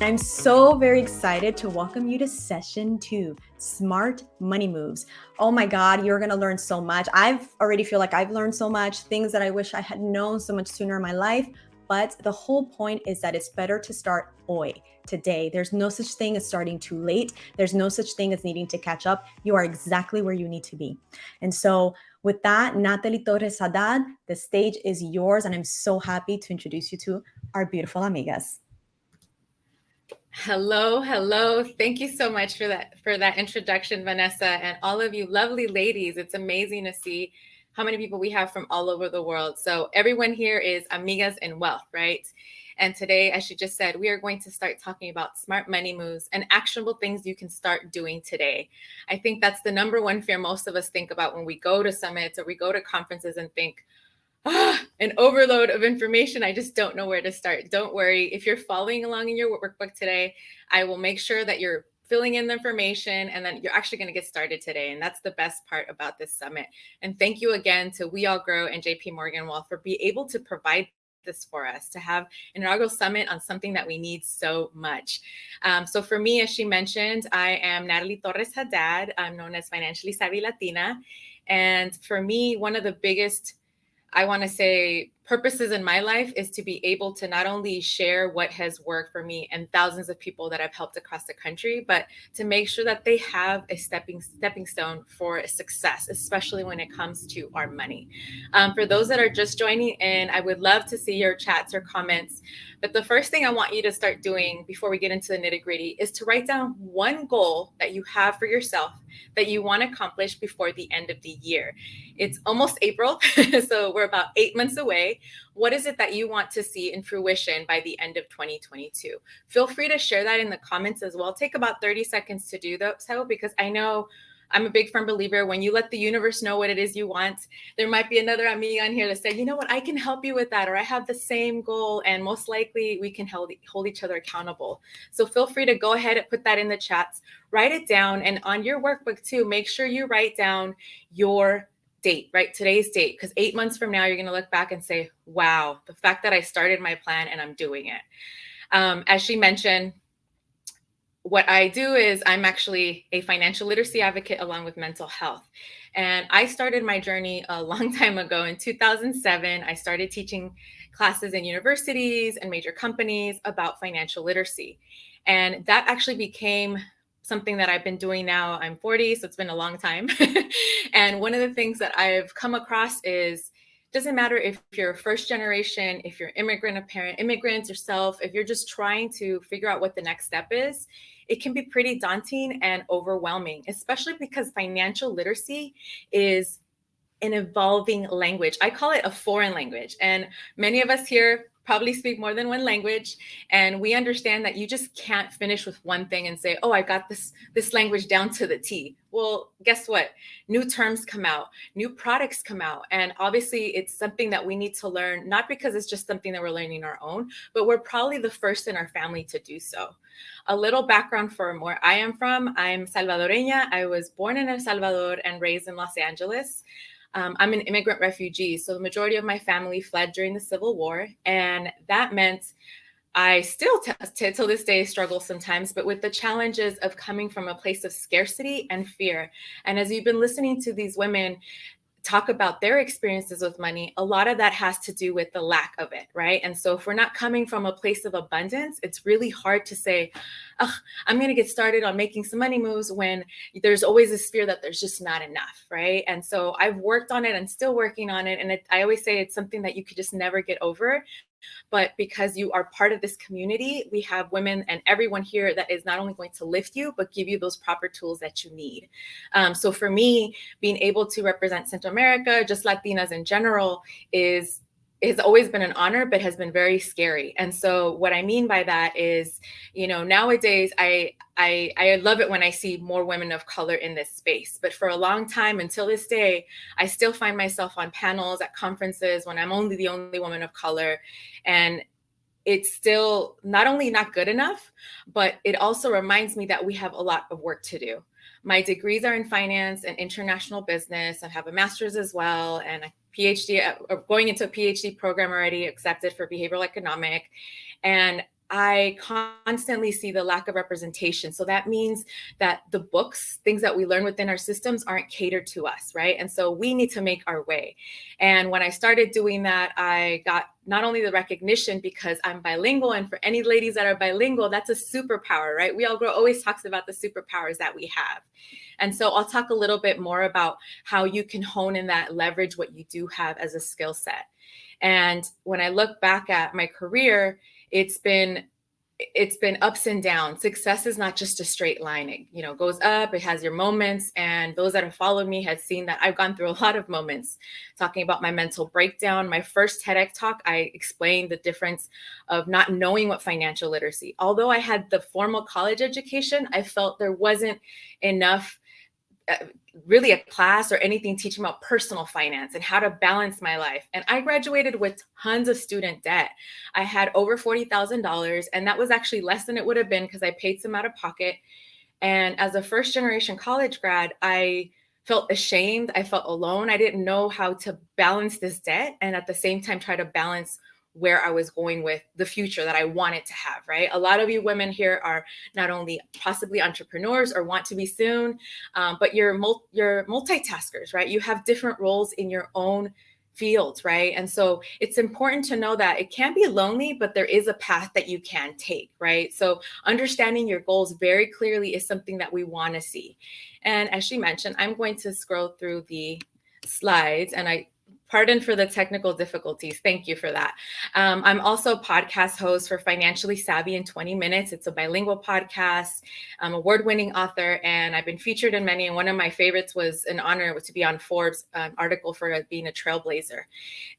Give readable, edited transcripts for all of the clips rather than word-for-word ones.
I'm so very excited to welcome you to session 2, Smart Money Moves. Oh my God, you're going to learn so much. I've already feel like I've learned so much, things that I wish I had known so much sooner in my life. But the whole point is that it's better to start hoy, today. There's no such thing as starting too late. There's no such thing as needing to catch up. You are exactly where you need to be. And so with that, Natalie Torres Haddad, the stage is yours. And I'm so happy to introduce you to our beautiful amigas. Hello. Thank you so much for that introduction, Vanessa, and all of you lovely ladies. It's amazing to see how many people we have from all over the world. So everyone here is amigas in wealth, right? And today, as she just said, we are going to start talking about smart money moves and actionable things you can start doing today. I think that's the number one fear most of us think about when we go to summits or we go to conferences and think, an overload of information. I just don't know where to start. Don't worry. If you're following along in your workbook today, I will make sure that you're filling in the information and then you're actually going to get started today. And that's the best part about this summit. And thank you again to We All Grow and JP Morgan Wealth for being able to provide this for us to have an inaugural summit on something that we need so much. So for me, as she mentioned, I am Natalie Torres Haddad. I'm known as Financially Savvy Latina. And for me, one of the biggest I want to say purposes in my life is to be able to not only share what has worked for me and thousands of people that I've helped across the country, but to make sure that they have a stepping stone for success, especially when it comes to our money. For those that are just joining in, I would love to see your chats or comments. But the first thing I want you to start doing before we get into the nitty gritty is to write down one goal that you have for yourself that you want to accomplish before the end of the year. It's almost April, so we're about 8 months away. What is it that you want to see in fruition by the end of 2022? Feel free to share that in the comments as well. Take about 30 seconds to do so because I know I'm a big firm believer when you let the universe know what it is you want, there might be another amiga on here to say, you know what, I can help you with that, or I have the same goal, and most likely we can hold each other accountable. So feel free to go ahead and put that in the chats, write it down, and on your workbook too, make sure you write down your date, right? Today's date, because 8 months from now, you're going to look back and say, wow, the fact that I started my plan and I'm doing it. As she mentioned, what I do is I'm actually a financial literacy advocate along with mental health. And I started my journey a long time ago. In 2007, I started teaching classes in universities and major companies about financial literacy. And that actually became something that I've been doing now. I'm 40, so it's been a long time. And one of the things that I've come across is doesn't matter if you're first generation, if you're immigrants yourself, if you're just trying to figure out what the next step is, it can be pretty daunting and overwhelming, especially because financial literacy is an evolving language. I call it a foreign language. And many of us here probably speak more than one language, and we understand that you just can't finish with one thing and say, oh, I got this language down to the T. Well, guess what? New terms come out, new products come out, and obviously it's something that we need to learn, not because it's just something that we're learning our own, but we're probably the first in our family to do so. A little background from where I am from: I'm Salvadoreña. I was born in El Salvador and raised in Los Angeles. I'm an immigrant refugee, so the majority of my family fled during the Civil War, and that meant I still, till this day, struggle sometimes, but with the challenges of coming from a place of scarcity and fear. And as you've been listening to these women talk about their experiences with money, a lot of that has to do with the lack of it, right? And so if we're not coming from a place of abundance, it's really hard to say, oh, I'm going to get started on making some money moves when there's always this fear that there's just not enough, right? And so I've worked on it and still working on it. And I always say it's something that you could just never get over. But because you are part of this community, we have women and everyone here that is not only going to lift you, but give you those proper tools that you need. So for me, being able to represent Central America, just Latinas in general, has always been an honor, but has been very scary. And so what I mean by that is, nowadays I love it when I see more women of color in this space. But for a long time, until this day, I still find myself on panels at conferences when I'm only the only woman of color. And it's still not only not good enough, but it also reminds me that we have a lot of work to do. My degrees are in finance and international business. I have a master's as well, and a PhD, going into a PhD program already accepted for behavioral economic. And I constantly see the lack of representation. So that means that the books, things that we learn within our systems, aren't catered to us, right? And so we need to make our way. And when I started doing that, I got not only the recognition because I'm bilingual, and for any ladies that are bilingual, that's a superpower, right? We All Grow always talks about the superpowers that we have. And so I'll talk a little bit more about how you can hone in that, leverage what you do have as a skill set. And when I look back at my career, it's been ups and downs. Success is not just a straight line. It goes up, it has your moments. And those that have followed me have seen that I've gone through a lot of moments. Talking about my mental breakdown, my first TEDx talk, I explained the difference of not knowing what financial literacy. Although I had the formal college education, I felt there wasn't enough really a class or anything teaching about personal finance and how to balance my life. And I graduated with tons of student debt. I had over $40,000, and that was actually less than it would have been because I paid some out of pocket. And as a first generation college grad, I felt ashamed. I felt alone. I didn't know how to balance this debt and at the same time try to balance where I was going with the future that I wanted to have, right? A lot of you women here are not only possibly entrepreneurs or want to be soon, but you're multitaskers, right? You have different roles in your own fields, right? And so it's important to know that it can be lonely, but there is a path that you can take, right? So understanding your goals very clearly is something that we want to see. And as she mentioned, I'm going to scroll through the slides, and pardon for the technical difficulties. Thank you for that. I'm also a podcast host for Financially Savvy in 20 Minutes. It's a bilingual podcast. I'm an award-winning author, and I've been featured in many. And one of my favorites was an honor to be on Forbes article for being a trailblazer.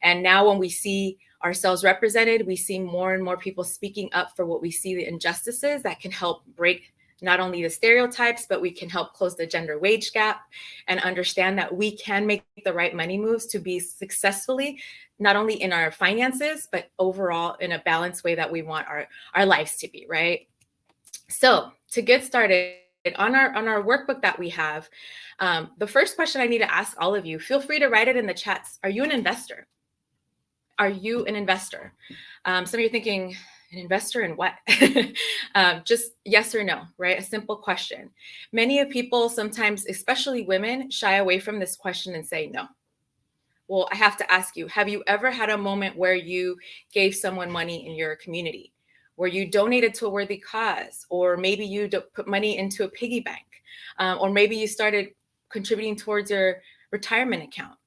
And now when we see ourselves represented, we see more and more people speaking up for what we see the injustices that can help break not only the stereotypes, but we can help close the gender wage gap and understand that we can make the right money moves to be successfully, not only in our finances, but overall in a balanced way that we want our lives to be, right? So to get started on our workbook that we have, the first question I need to ask all of you, feel free to write it in the chats. Are you an investor? Are you an investor? Some of you are thinking, an investor in what? Just yes or no, right? A simple question. Many of people sometimes, especially women, shy away from this question and say no. Well, I have to ask you, have you ever had a moment where you gave someone money in your community, where you donated to a worthy cause, or maybe you put money into a piggy bank, or maybe you started contributing towards your retirement account?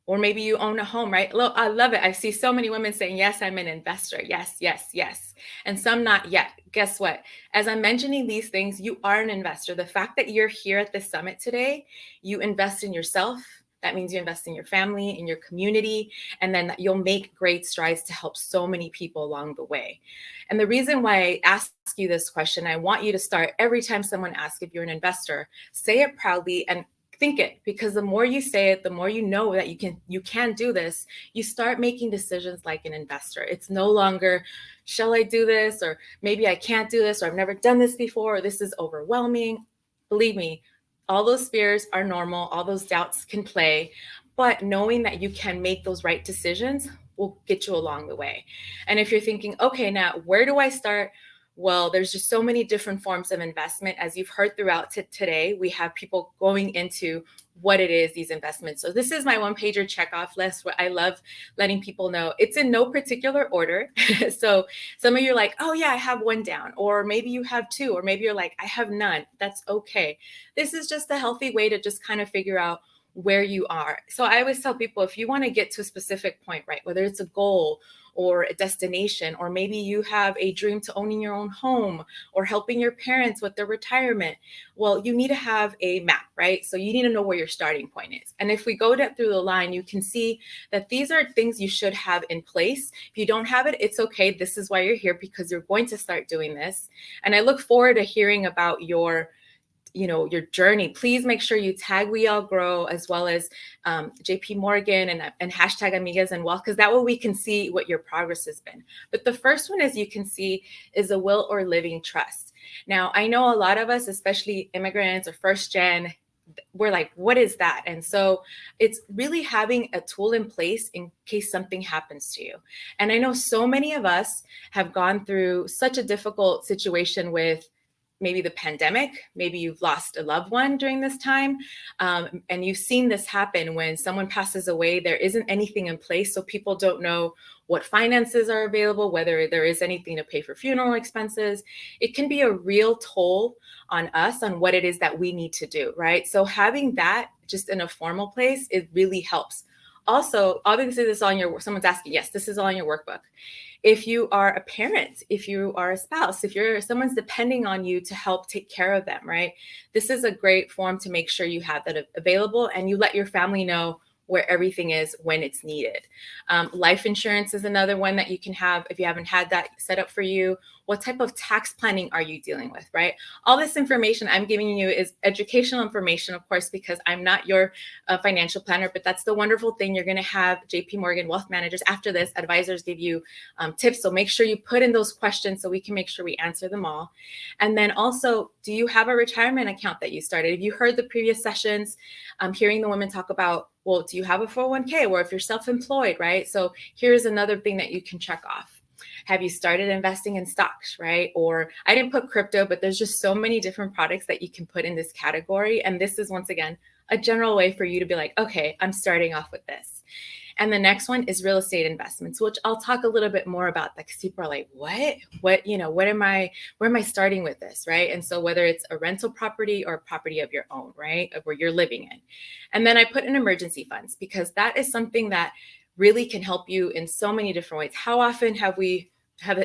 Or maybe you own a home, right? Look, I love it. I see so many women saying, yes, I'm an investor. Yes, yes, yes. And some not yet. Guess what? As I'm mentioning these things, you are an investor. The fact that you're here at this summit today, you invest in yourself. That means you invest in your family, in your community, and then you'll make great strides to help so many people along the way. And the reason why I ask you this question, I want you to start every time someone asks if you're an investor, say it proudly and think it, because the more you say it, the more you know that you can do this. You start making decisions like an investor. It's no longer, shall I do this? Or maybe I can't do this, or I've never done this before, or this is overwhelming. Believe me, all those fears are normal. All those doubts can play, but knowing that you can make those right decisions will get you along the way. And if you're thinking, okay, now where do I start? Well, there's just so many different forms of investment. As you've heard throughout today, we have people going into what it is, these investments. So this is my one-pager checkoff list where I love letting people know it's in no particular order. So some of you are like, oh yeah, I have one down, or maybe you have two, or maybe you're like, I have none. That's okay. This is just a healthy way to just kind of figure out where you are. So I always tell people, if you want to get to a specific point, right, whether it's a goal or a destination, or maybe you have a dream to owning your own home or helping your parents with their retirement, well, you need to have a map, right? So you need to know where your starting point is. And if we go through the line, you can see that these are things you should have in place. If you don't have it, it's okay. This is why you're here, because you're going to start doing this. And I look forward to hearing about your journey. Please make sure you tag We All Grow, as well as JP Morgan and hashtag Amigas and Wealth, because that way we can see what your progress has been. But the first one, as you can see, is a will or living trust. Now, I know a lot of us, especially immigrants or first gen, we're like, what is that? And so it's really having a tool in place in case something happens to you. And I know so many of us have gone through such a difficult situation with maybe the pandemic, maybe you've lost a loved one during this time, and you've seen this happen when someone passes away. There isn't anything in place, so people don't know what finances are available, whether there is anything to pay for funeral expenses. It can be a real toll on us on what it is that we need to do, right? So having that just in a formal place, it really helps. Also, obviously, this is on your, someone's asking, yes, this is all on your workbook. If you are a parent, if you are a spouse, if you're someone's depending on you to help take care of them, right? This is a great form to make sure you have that available and you let your family know where everything is when it's needed. Life insurance is another one that you can have if you haven't had that set up for you. What type of tax planning are you dealing with, right? All this information I'm giving you is educational information, of course, because I'm not your financial planner, but that's the wonderful thing. You're going to have JP Morgan wealth managers after this. Advisors give you tips. So make sure you put in those questions so we can make sure we answer them all. And then also, do you have a retirement account that you started? If you heard the previous sessions, hearing the women talk about, well, do you have a 401k, or if you're self-employed, right? So here's another thing that you can check off. Have you started investing in stocks, right? Or I didn't put crypto, but there's just so many different products that you can put in this category. And this is, once again, a general way for you to be like, okay, I'm starting off with this. And the next one is real estate investments, which I'll talk a little bit more about. Like, people are like, where am I starting with this, right? And so whether it's a rental property or a property of your own, right, of where you're living in. And then I put in emergency funds, because that is something that really can help you in so many different ways. How often have it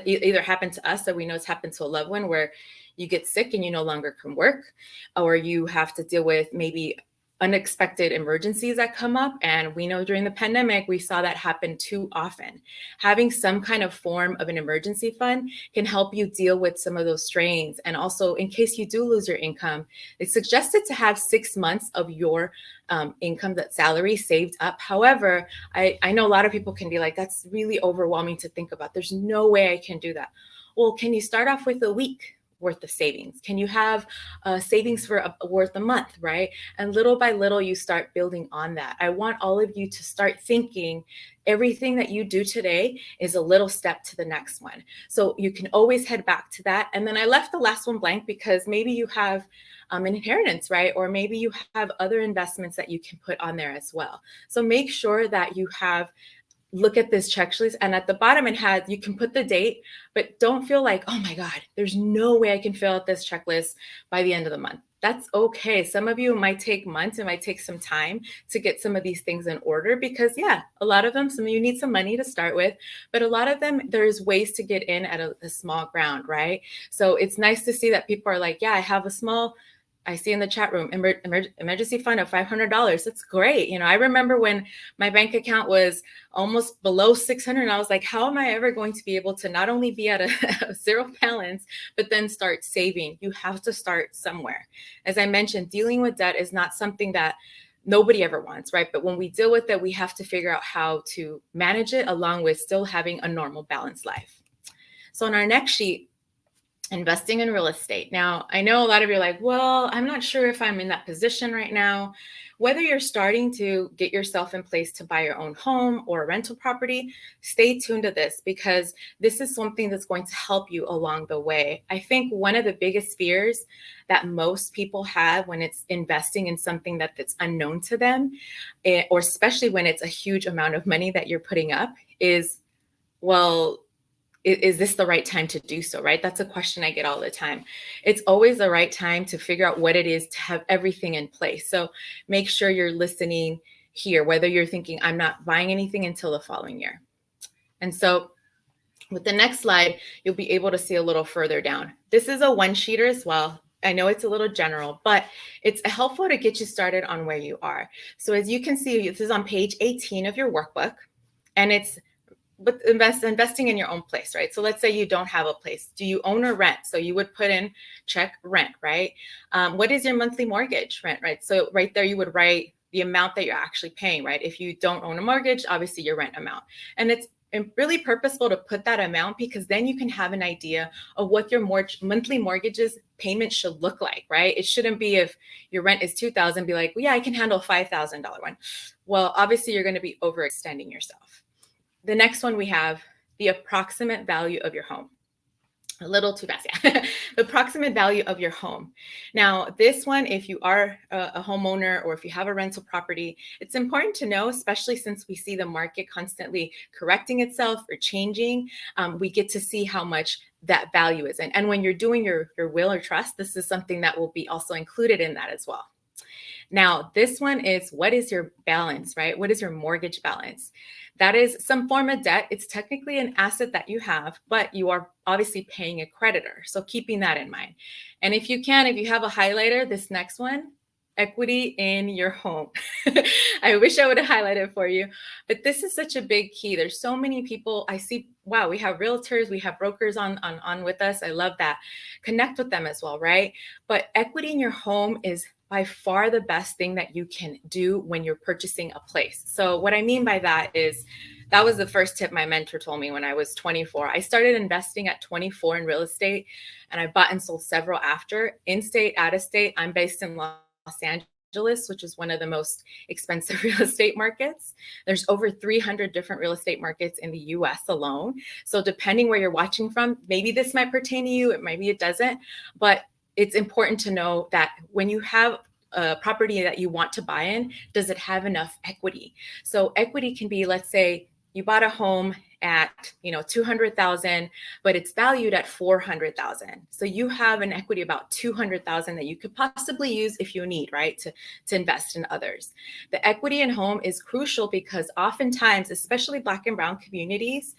either happened to us, or we know it's happened to a loved one, where you get sick and you no longer can work, or you have to deal with maybe unexpected emergencies that come up. And we know during the pandemic, we saw that happen too often. Having some kind of form of an emergency fund can help you deal with some of those strains. And also, in case you do lose your income, it's suggested to have 6 months of your income, that salary, saved up. However, I know a lot of people can be like, that's really overwhelming to think about. There's no way I can do that. Well, can you start off with a week worth of savings? Can you have savings for worth a month, right? And little by little, you start building on that. I want all of you to start thinking everything that you do today is a little step to the next one. So you can always head back to that. And then I left the last one blank because maybe you have an inheritance, right? Or maybe you have other investments that you can put on there as well. So make sure that you look at this checklist, and at the bottom you can put the date, but don't feel like, oh my God, there's no way I can fill out this checklist by the end of the month. That's okay. Some of you, it might take months, it might take some time to get some of these things in order, because a lot of them, some of you need some money to start with, but a lot of them, there's ways to get in at a small ground, right? So it's nice to see that people are like, I have I see in the chat room, emergency fund of $500. That's great. I remember when my bank account was almost below 600, I was like, how am I ever going to be able to not only be at a zero balance, but then start saving? You have to start somewhere. As I mentioned, dealing with debt is not something that nobody ever wants, right? But when we deal with it, we have to figure out how to manage it along with still having a normal, balanced life. So on our next sheet, investing in real estate. Now, I know a lot of you are like, well, I'm not sure if I'm in that position right now. Whether you're starting to get yourself in place to buy your own home or a rental property, stay tuned to this, because this is something that's going to help you along the way. I think one of the biggest fears that most people have when it's investing in something that's unknown to them, or especially when it's a huge amount of money that you're putting up, is, well, is this the right time to do so, right? That's a question I get all the time. It's always the right time to figure out what it is to have everything in place. So make sure you're listening here, whether you're thinking, I'm not buying anything until the following year. And so with the next slide, you'll be able to see a little further down. This is a one-sheeter as well. I know it's a little general, but it's helpful to get you started on where you are. So as you can see, this is on page 18 of your workbook, and it's but investing in your own place, right? So let's say you don't have a place. Do you own or rent? So you would put in check rent, right? What is your monthly mortgage rent, right? So right there, you would write the amount that you're actually paying, right? If you don't own a mortgage, obviously your rent amount. And it's really purposeful to put that amount, because then you can have an idea of what your monthly mortgages payment should look like, right? It shouldn't be if your rent is 2,000, be like, well, yeah, I can handle $5,000 one. Well, obviously you're going to be overextending yourself. The next one we have the approximate value of your home. A little too fast, yeah. The approximate value of your home. Now, this one, if you are a homeowner or if you have a rental property, it's important to know, especially since we see the market constantly correcting itself or changing. We get to see how much that value is. And when you're doing your will or trust, this is something that will be also included in that as well. Now, this one is, what is your balance, right? What is your mortgage balance? That is some form of debt. It's technically an asset that you have, but you are obviously paying a creditor. So keeping that in mind. And if you have a highlighter, this next one, equity in your home. I wish I would have highlighted for you, but this is such a big key. There's so many people I see. Wow, we have realtors, we have brokers on with us. I love that. Connect with them as well, right? But equity in your home is by far the best thing that you can do when you're purchasing a place. So what I mean by that is, that was the first tip my mentor told me when I was 24. I started investing at 24 in real estate, and I bought and sold several after, in-state, out-of-state. I'm based in Los Angeles, which is one of the most expensive real estate markets. There's over 300 different real estate markets in the US alone. So depending where you're watching from, maybe this might pertain to you, maybe it doesn't, but it's important to know that when you have a property that you want to buy in, does it have enough equity? So equity can be, let's say you bought a home at, 200,000, but it's valued at 400,000. So you have an equity about 200,000 that you could possibly use if you need, right? To invest in others. The equity in home is crucial because oftentimes, especially Black and Brown communities,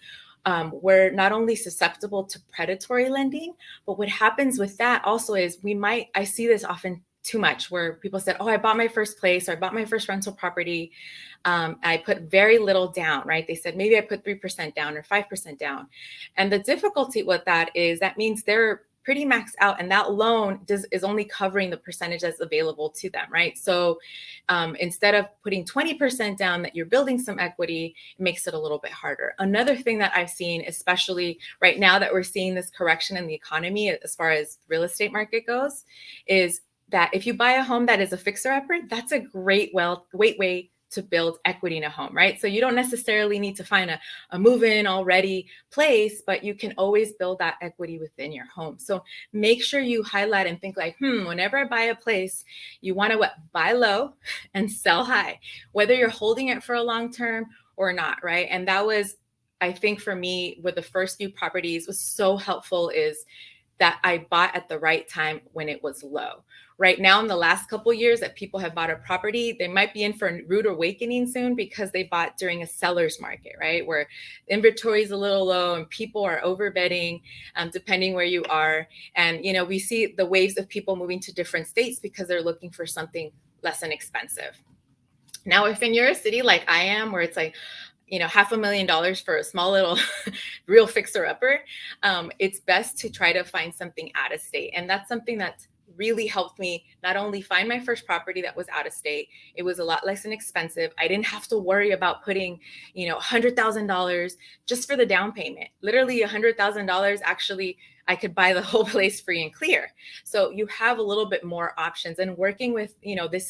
we're not only susceptible to predatory lending, but what happens with that also is I see this often too much, where people said, oh, I bought my first place, or I bought my first rental property. I put very little down, right? They said, maybe I put 3% down or 5% down. And the difficulty with that is that means they're pretty maxed out, and that loan is only covering the percentage that's available to them, right? So instead of putting 20% down that you're building some equity, it makes it a little bit harder. Another thing that I've seen, especially right now that we're seeing this correction in the economy as far as the real estate market goes, is that if you buy a home that is a fixer-upper, that's a great way to build equity in a home, right? So you don't necessarily need to find a move-in already place, but you can always build that equity within your home. So make sure you highlight and think like, whenever I buy a place, you want to buy low and sell high, whether you're holding it for a long term or not, right? And that was, I think for me, with the first few properties was so helpful, is that I bought at the right time when it was low. Right now, in the last couple of years that people have bought a property, they might be in for a rude awakening soon because they bought during a seller's market, right? Where inventory is a little low and people are overbidding, depending where you are. And, we see the waves of people moving to different states because they're looking for something less inexpensive. Now, if you're a city like I am, where it's like, $500,000 for a small little real fixer upper, it's best to try to find something out of state. And that's something that's really helped me not only find my first property that was out of state, it was a lot less inexpensive. I didn't have to worry about putting, $100,000 just for the down payment. Literally $100,000, actually, I could buy the whole place free and clear. So you have a little bit more options, and working with,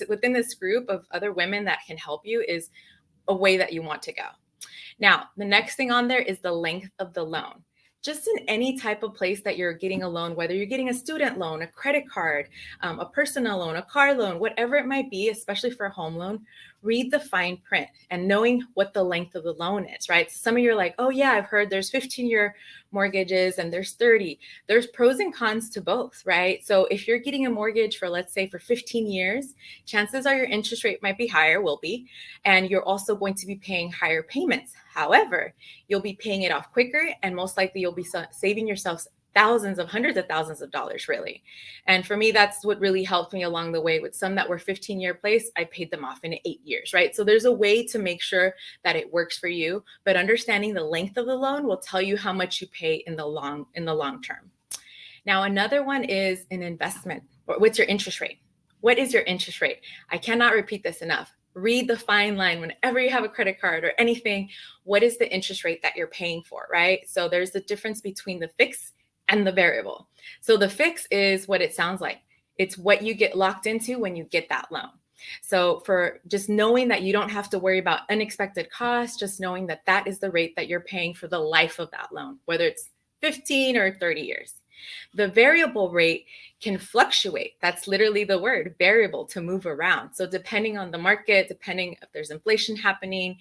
within this group of other women that can help you is a way that you want to go. Now, the next thing on there is the length of the loan. Just in any type of place that you're getting a loan, whether you're getting a student loan, a credit card, a personal loan, a car loan, whatever it might be, especially for a home loan, read the fine print and knowing what the length of the loan is, right? So some of you are like, oh yeah, I've heard there's 15-year mortgages and there's 30. There's pros and cons to both, right? So if you're getting a mortgage for, let's say, for 15 years, chances are your interest rate might be higher, will be, and you're also going to be paying higher payments. However, you'll be paying it off quicker, and most likely you'll be saving yourself hundreds of thousands of dollars, really. And for me, that's what really helped me along the way. With some that were 15-year place, I paid them off in 8 years, right? So there's a way to make sure that it works for you, but understanding the length of the loan will tell you how much you pay in the long term. Now, another one is an investment. What's your interest rate? What is your interest rate? I cannot repeat this enough. read the fine line whenever you have a credit card or anything. What is the interest rate that you're paying for, right? So there's a difference between the fixed and the variable. So the fix is what it sounds like. It's what you get locked into when you get that loan. So for just knowing that you don't have to worry about unexpected costs, just knowing that that is the rate that you're paying for the life of that loan, whether it's 15 or 30 years. The variable rate can fluctuate. That's literally the word, variable, to move around. So depending on the market, depending if there's inflation happening,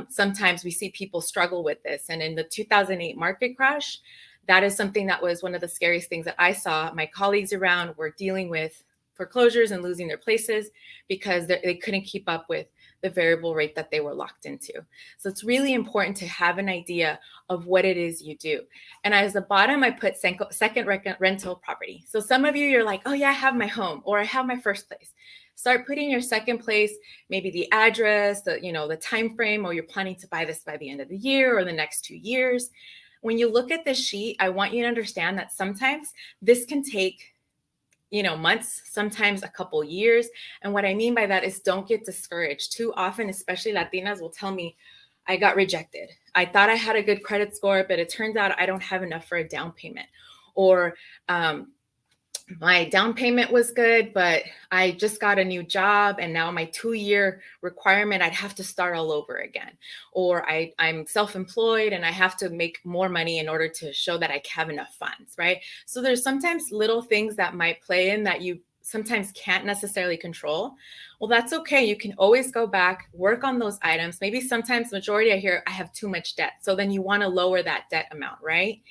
sometimes we see people struggle with this. And in the 2008 market crash, that is something that was one of the scariest things that I saw. My colleagues around were dealing with foreclosures and losing their places because they couldn't keep up with the variable rate that they were locked into. So it's really important to have an idea of what it is you do. And as the bottom, I put second rental property. So some of you, you're like, oh yeah, I have my home or I have my first place. Start putting your second place, maybe the address, the time frame, or you're planning to buy this by the end of the year or the next 2 years. When you look at this sheet, I want you to understand that sometimes this can take months, sometimes a couple years. And what I mean by that is don't get discouraged. Too often, especially Latinas will tell me, I got rejected. I thought I had a good credit score, but it turns out I don't have enough for a down payment. Or my down payment was good, but I just got a new job and now my 2-year requirement, I'd have to start all over again. Or I'm self-employed and I have to make more money in order to show that I have enough funds, right? So there's sometimes little things that might play in that you sometimes can't necessarily control. Well, that's okay. You can always go back, work on those items. Maybe sometimes majority I hear I have too much debt. So then you want to lower that debt amount, right?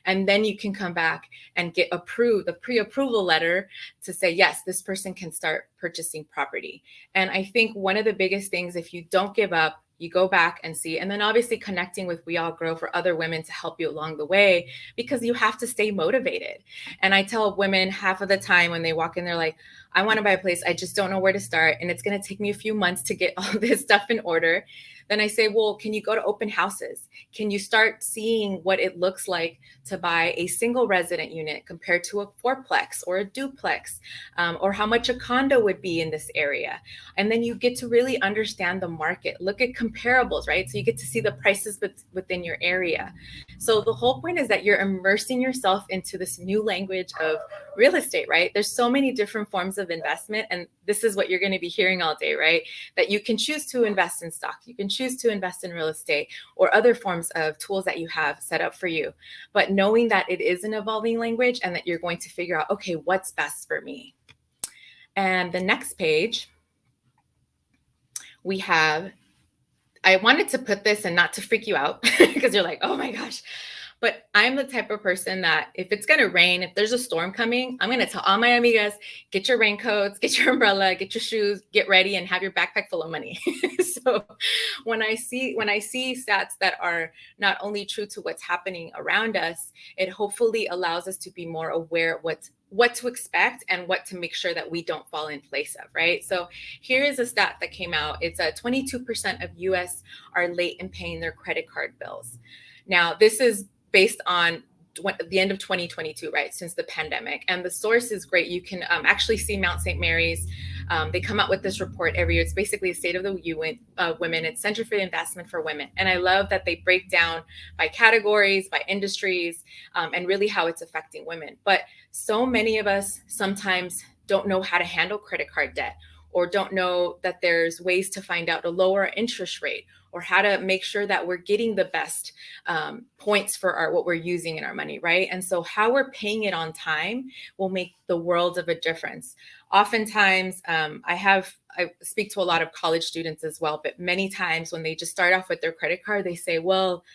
And then you can come back and get approved, the pre-approval letter to say, yes, this person can start purchasing property. And I think one of the biggest things, if you don't give up, you go back and see, and then obviously connecting with We All Grow for other women to help you along the way, because you have to stay motivated. And I tell women half of the time when they walk in, they're like, I want to buy a place. I just don't know where to start. And it's going to take me a few months to get all this stuff in order. Then I say, well, can you go to open houses? Can you start seeing what it looks like to buy a single resident unit compared to a fourplex or a duplex, or how much a condo would be in this area? And then you get to really understand the market. Look at comparables, right? So you get to see the prices within your area. So the whole point is that you're immersing yourself into this new language of real estate, right? There's so many different forms of investment. And this is what you're going to be hearing all day, right? That you can choose to invest in stock. You can choose to invest in real estate or other forms of tools that you have set up for you. But knowing that it is an evolving language and that you're going to figure out, okay, what's best for me? And the next page, we have, I wanted to put this and not to freak you out because you're like, oh my gosh. But I'm the type of person that if it's going to rain, if there's a storm coming, I'm going to tell all my amigas, get your raincoats, get your umbrella, get your shoes, get ready, and have your backpack full of money. So when I see stats that are not only true to what's happening around us, it hopefully allows us to be more aware of what to expect and what to make sure that we don't fall in place of, right? So here is a stat that came out. It's 22% of US are late in paying their credit card bills. Now, this is based on the end of 2022, right? Since the pandemic. And the source is great. You can actually see Mount St. Mary's. They come out with this report every year. It's basically a state of the women. It's Center for the Investment for Women. And I love that they break down by categories, by industries, and really how it's affecting women. But so many of us sometimes don't know how to handle credit card debt, or don't know that there's ways to find out a lower interest rate, or how to make sure that we're getting the best points for what we're using in our money, right? And so how we're paying it on time will make the world of a difference. Oftentimes, I speak to a lot of college students as well, but many times when they just start off with their credit card, they say, well,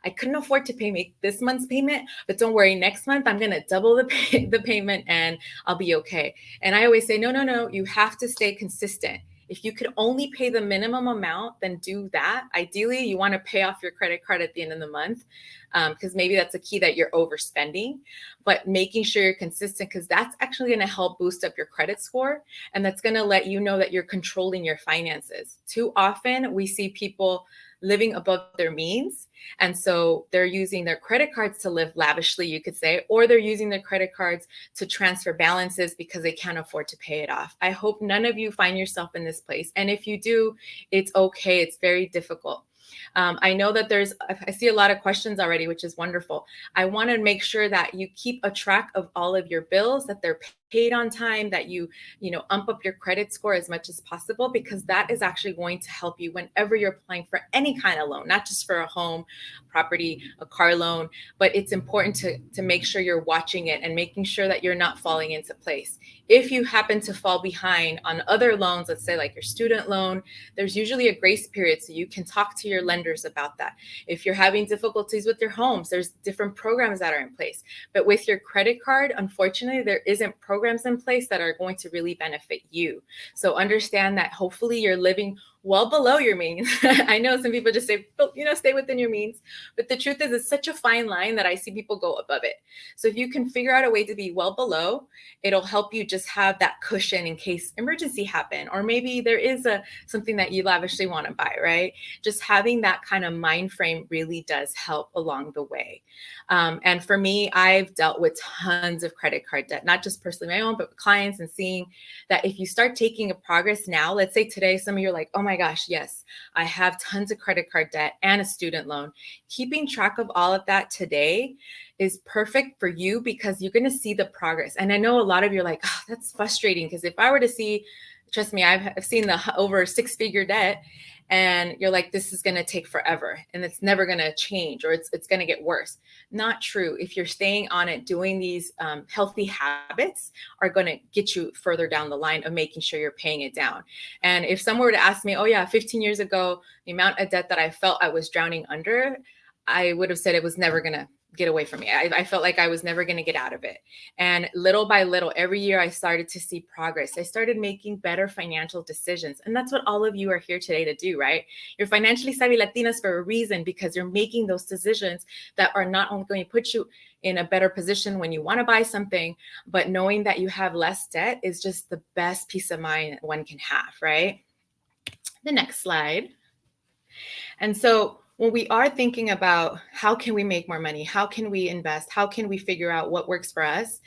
I couldn't afford to make this month's payment, but don't worry, next month I'm going to double the payment and I'll be okay. And I always say, no, you have to stay consistent. If you could only pay the minimum amount, then do that. Ideally, you want to pay off your credit card at the end of the month, because maybe that's a key that you're overspending, but making sure you're consistent, because that's actually going to help boost up your credit score. And that's going to let you know that you're controlling your finances. Too often we see people living above their means. And so they're using their credit cards to live lavishly, you could say, or they're using their credit cards to transfer balances because they can't afford to pay it off. I hope none of you find yourself in this place. And if you do, it's okay. It's very difficult. I know that I see a lot of questions already, which is wonderful. I want to make sure that you keep a track of all of your bills, that they're paid on time, that you ump up your credit score as much as possible, because that is actually going to help you whenever you're applying for any kind of loan, not just for a home, property, a car loan, but it's important to make sure you're watching it and making sure that you're not falling into place. If you happen to fall behind on other loans, let's say like your student loan, there's usually a grace period, so you can talk to your lenders about that. If you're having difficulties with your homes, there's different programs that are in place. But with your credit card, unfortunately, there isn't programs in place that are going to really benefit you. So understand that hopefully you're living well below your means. I know some people just say, stay within your means. But the truth is, it's such a fine line that I see people go above it. So if you can figure out a way to be well below, it'll help you just have that cushion in case emergency happen, or maybe there is something that you lavishly want to buy, right? Just having that kind of mind frame really does help along the way. And for me, I've dealt with tons of credit card debt, not just personally my own, but with clients, and seeing that if you start taking a progress now, let's say today, some of you are like, oh my gosh, yes, I have tons of credit card debt and a student loan. Keeping track of all of that today is perfect for you, because you're going to see the progress. And I know a lot of you are like, oh, that's frustrating, because if I were to see, trust me, I've seen the over 6-figure debt, and you're like, this is going to take forever and it's never going to change, or it's going to get worse. Not true. If you're staying on it, doing these healthy habits are going to get you further down the line of making sure you're paying it down. And if someone were to ask me, oh yeah, 15 years ago, the amount of debt that I felt I was drowning under, I would have said it was never going to get away from me. I felt like I was never going to get out of it. And little by little, every year I started to see progress. I started making better financial decisions. And that's what all of you are here today to do, right? You're financially savvy Latinas for a reason, because you're making those decisions that are not only going to put you in a better position when you want to buy something, but knowing that you have less debt is just the best peace of mind one can have, right? The next slide. And so when we are thinking about how can we make more money, how can we invest, how can we figure out what works for us,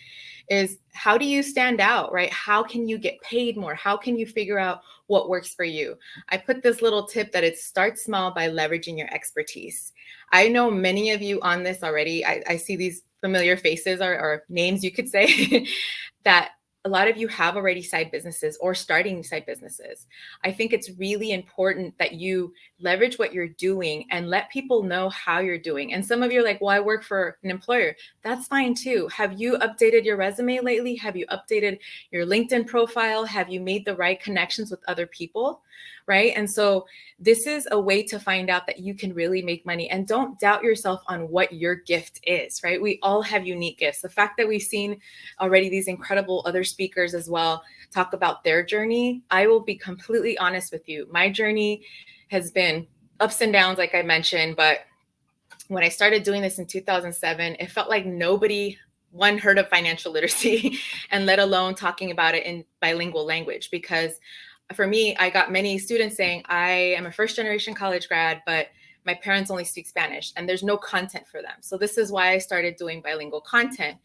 is how do you stand out, right? How can you get paid more? How can you figure out what works for you? I put this little tip that it starts small by leveraging your expertise. I know many of you on this already. I see these familiar faces or names, you could say, that a lot of you have already side businesses or starting side businesses. I think it's really important that you leverage what you're doing and let people know how you're doing. And some of you are like, well, I work for an employer. That's fine too. Have you updated your resume lately? Have you updated your LinkedIn profile? Have you made the right connections with other people? Right? And so this is a way to find out that you can really make money, and don't doubt yourself on what your gift is, right? We all have unique gifts. The fact that we've seen already these incredible other speakers as well talk about their journey, I will be completely honest with you. My journey has been ups and downs, like I mentioned, but when I started doing this in 2007, it felt like nobody heard of financial literacy and let alone talking about it in bilingual language. Because for me, I got many students saying, I am a first generation college grad, but my parents only speak Spanish and there's no content for them. So this is why I started doing bilingual content.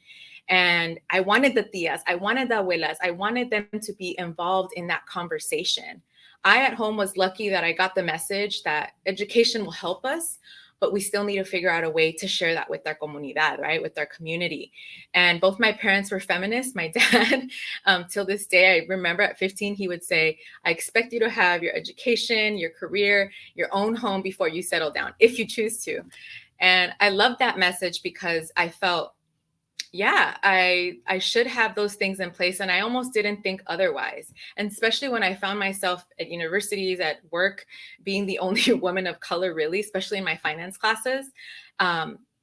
And I wanted the tias, I wanted the abuelas, I wanted them to be involved in that conversation. I at home was lucky that I got the message that education will help us, but we still need to figure out a way to share that with our comunidad, right? With our community. And both my parents were feminists. My dad, till this day, I remember at 15, he would say, I expect you to have your education, your career, your own home before you settle down, if you choose to. And I love that message because I felt, yeah, I should have those things in place. And I almost didn't think otherwise. And especially when I found myself at universities, at work, being the only woman of color, really, especially in my finance classes.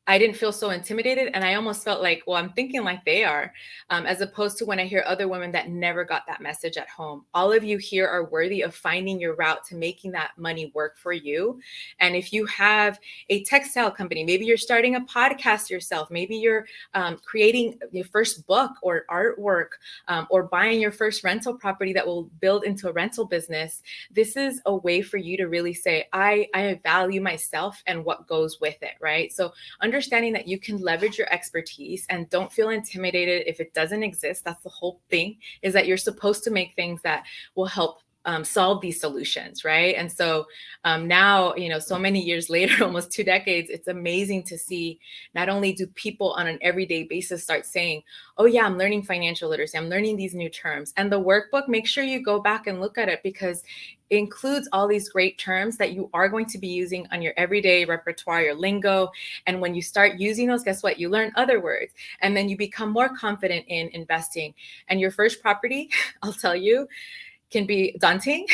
I didn't feel so intimidated. And I almost felt like, well, I'm thinking like they are, as opposed to when I hear other women that never got that message at home. All of you here are worthy of finding your route to making that money work for you. And if you have a textile company, maybe you're starting a podcast yourself, maybe you're creating your first book or artwork, or buying your first rental property that will build into a rental business, this is a way for you to really say, I value myself and what goes with it, right? So understanding that you can leverage your expertise and don't feel intimidated if it doesn't exist. That's the whole thing, is that you're supposed to make things that will help solve these solutions, right? And so now, so many years later, almost 2 decades, it's amazing to see not only do people on an everyday basis start saying, oh yeah, I'm learning financial literacy, I'm learning these new terms. And the workbook, make sure you go back and look at it, because it includes all these great terms that you are going to be using on your everyday repertoire, your lingo. And when you start using those, guess what? You learn other words, and then you become more confident in investing. And your first property, I'll tell you, can be daunting,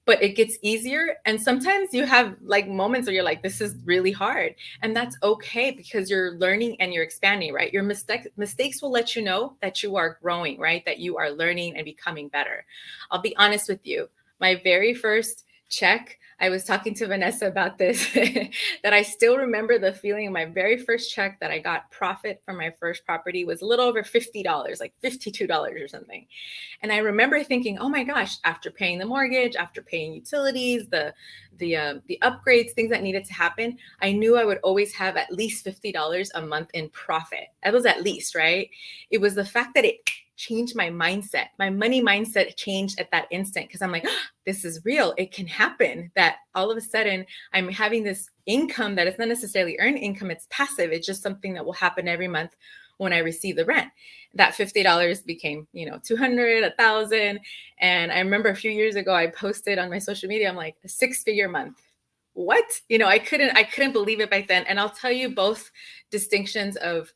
but it gets easier. And sometimes you have like moments where you're like, this is really hard. And that's okay, because you're learning and you're expanding, right? Your mistakes will let you know that you are growing, right? That you are learning and becoming better. I'll be honest with you. My very first check, I was talking to Vanessa about this, that I still remember the feeling of my very first check that I got profit from my first property was a little over $50, like $52 or something. And I remember thinking, oh my gosh, after paying the mortgage, after paying utilities, the upgrades, things that needed to happen, I knew I would always have at least $50 a month in profit. That was at least, right? It was the fact that it changed my mindset. My money mindset changed at that instant, because I'm like, oh, this is real. It can happen that all of a sudden I'm having this income that is not necessarily earned income. It's passive. It's just something that will happen every month when I receive the rent. That $50 became, 200, 1,000. And I remember a few years ago, I posted on my social media, I'm like, a 6-figure month. What? I couldn't believe it back then. And I'll tell you both distinctions of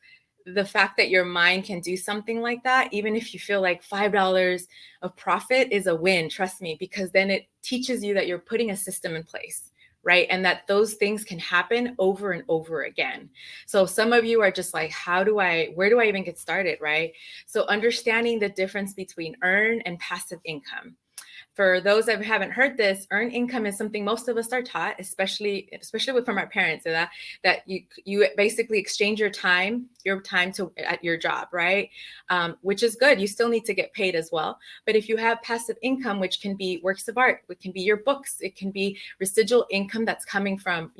the fact that your mind can do something like that, even if you feel like $5 of profit is a win, trust me, because then it teaches you that you're putting a system in place, right? And that those things can happen over and over again. So some of you are just like, where do I even get started, right? So understanding the difference between earn and passive income. For those that haven't heard this, earned income is something most of us are taught, especially from our parents, so that you basically exchange your time at your job, right? Which is good. You still need to get paid as well. But if you have passive income, which can be works of art, it can be your books, it can be residual income that's coming from,